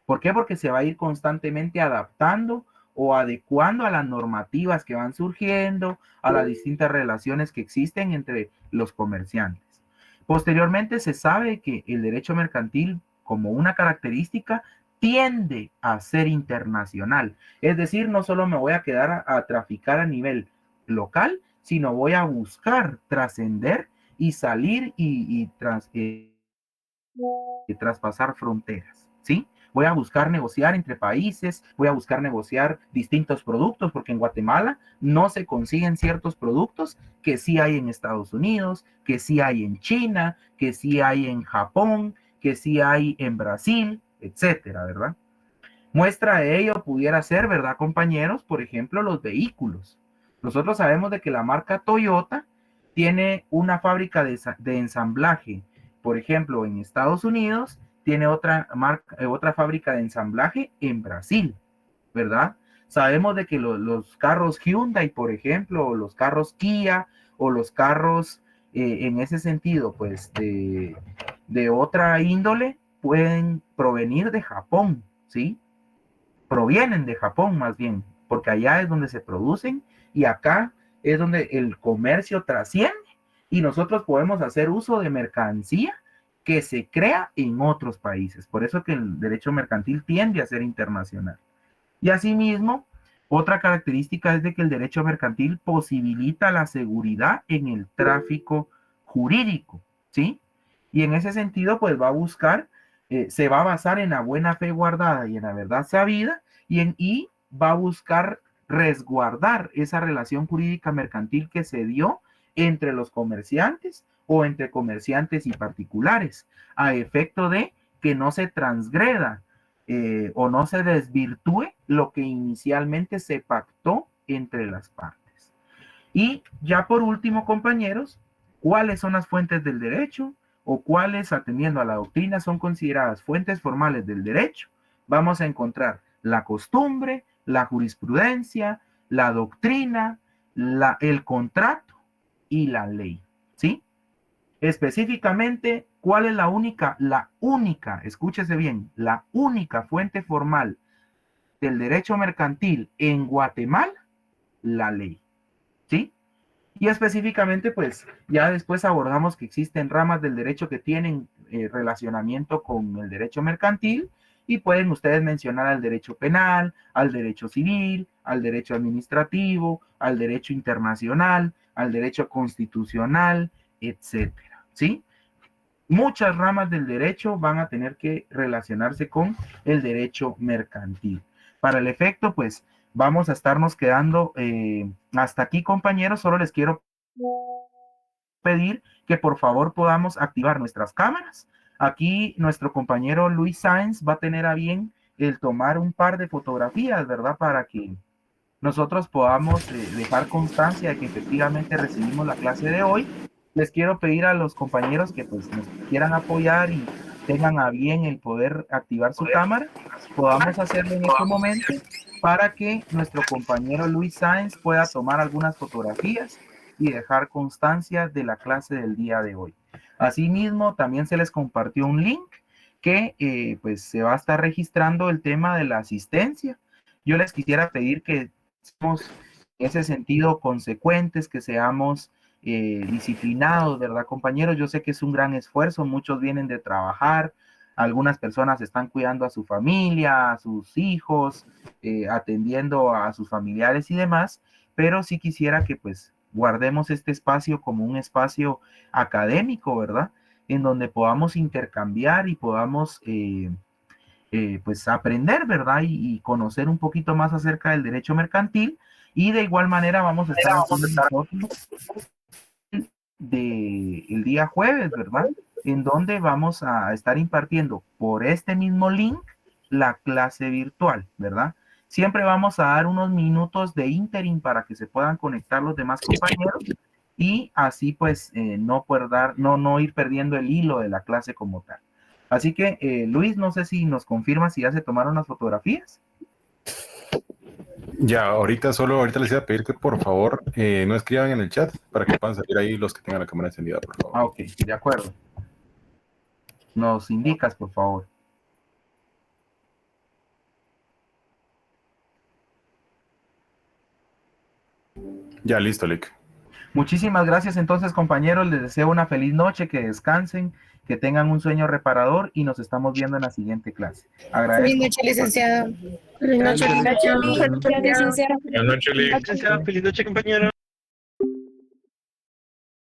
Speaker 1: ¿Por qué? Porque se va a ir constantemente adaptando o adecuando a las normativas que van surgiendo, a las distintas relaciones que existen entre los comerciantes. Posteriormente se sabe que el derecho mercantil, como una característica, tiende a ser internacional. Es decir, no solo me voy a quedar a traficar a nivel local, sino voy a buscar trascender y salir y traspasar fronteras, ¿sí? Voy a buscar negociar entre países, voy a buscar negociar distintos productos, porque en Guatemala no se consiguen ciertos productos que sí hay en Estados Unidos, que sí hay en China, que sí hay en Japón, que sí hay en Brasil, etcétera, ¿verdad? Muestra de ello pudiera ser, ¿verdad, compañeros? Por ejemplo, los vehículos. Nosotros sabemos de que la marca Toyota tiene una fábrica de ensamblaje, por ejemplo, en Estados Unidos, tiene otra fábrica de ensamblaje en Brasil, ¿verdad? Sabemos de que los carros Hyundai, por ejemplo, o los carros Kia, o los carros en ese sentido, pues, de otra índole, pueden provenir de Japón, ¿sí? Provienen de Japón más bien, porque allá es donde se producen y acá es donde el comercio trasciende y nosotros podemos hacer uso de mercancía que se crea en otros países. Por eso que el derecho mercantil tiende a ser internacional. Y asimismo, otra característica es de que el derecho mercantil posibilita la seguridad en el tráfico jurídico, ¿sí? Y en ese sentido, pues va a buscar, se va a basar en la buena fe guardada y en la verdad sabida, y va a buscar resguardar esa relación jurídica mercantil que se dio entre los comerciantes o entre comerciantes y particulares, a efecto de que no se transgreda o no se desvirtúe lo que inicialmente se pactó entre las partes. Y ya por último, compañeros, ¿cuáles son las fuentes del derecho o cuáles, atendiendo a la doctrina, son consideradas fuentes formales del derecho? Vamos a encontrar la costumbre, la jurisprudencia, la doctrina, el contrato y la ley, ¿sí? Específicamente, ¿cuál es la única, escúchese bien, la única fuente formal del derecho mercantil en Guatemala? La ley, ¿sí? Y específicamente, pues, ya después abordamos que existen ramas del derecho que tienen relacionamiento con el derecho mercantil, y pueden ustedes mencionar al derecho penal, al derecho civil, al derecho administrativo, al derecho internacional, al derecho constitucional, etcétera, ¿sí? Muchas ramas del derecho van a tener que relacionarse con el derecho mercantil. Para el efecto, pues, vamos a estarnos quedando hasta aquí, compañeros. Solo les quiero pedir que por favor podamos activar nuestras cámaras. Aquí nuestro compañero Luis Sáenz va a tener a bien el tomar un par de fotografías, ¿verdad? Para que nosotros podamos dejar constancia de que efectivamente recibimos la clase de hoy. Les quiero pedir a los compañeros que pues nos quieran apoyar y tengan a bien el poder activar su cámara. Podamos hacerlo en este momento para que nuestro compañero Luis Sáenz pueda tomar algunas fotografías y dejar constancia de la clase del día de hoy. Asimismo, también se les compartió un link que pues se va a estar registrando el tema de la asistencia. Yo les quisiera pedir que seamos en ese sentido consecuentes, que seamos disciplinados, ¿verdad, compañeros? Yo sé que es un gran esfuerzo, muchos vienen de trabajar, algunas personas están cuidando a su familia, a sus hijos, atendiendo a sus familiares y demás, pero sí quisiera que pues guardemos este espacio como un espacio académico, ¿verdad? En donde podamos intercambiar y podamos pues aprender, ¿verdad? Y conocer un poquito más acerca del derecho mercantil, y de igual manera vamos a estar el día jueves, ¿verdad? En donde vamos a estar impartiendo por este mismo link la clase virtual, ¿verdad? Siempre vamos a dar unos minutos de ínterin para que se puedan conectar los demás compañeros y así pues no ir perdiendo el hilo de la clase como tal. Así que, Luis, no sé si nos confirma si ya se tomaron las fotografías.
Speaker 4: Ya, ahorita les iba a pedir que por favor no escriban en el chat para que puedan salir ahí los que tengan la cámara encendida, por favor.
Speaker 1: Ah, ok, de acuerdo. Nos indicas, por favor.
Speaker 4: Ya, listo, Lick.
Speaker 1: Muchísimas gracias entonces, compañeros. Les deseo una feliz noche, que descansen, que tengan un sueño reparador y nos estamos viendo en la siguiente clase. Agradezco.
Speaker 2: Feliz noche, licenciado.
Speaker 9: Feliz noche, licenciado.
Speaker 5: Buenas noches, Lick.
Speaker 9: Licenciado, feliz noche, compañero.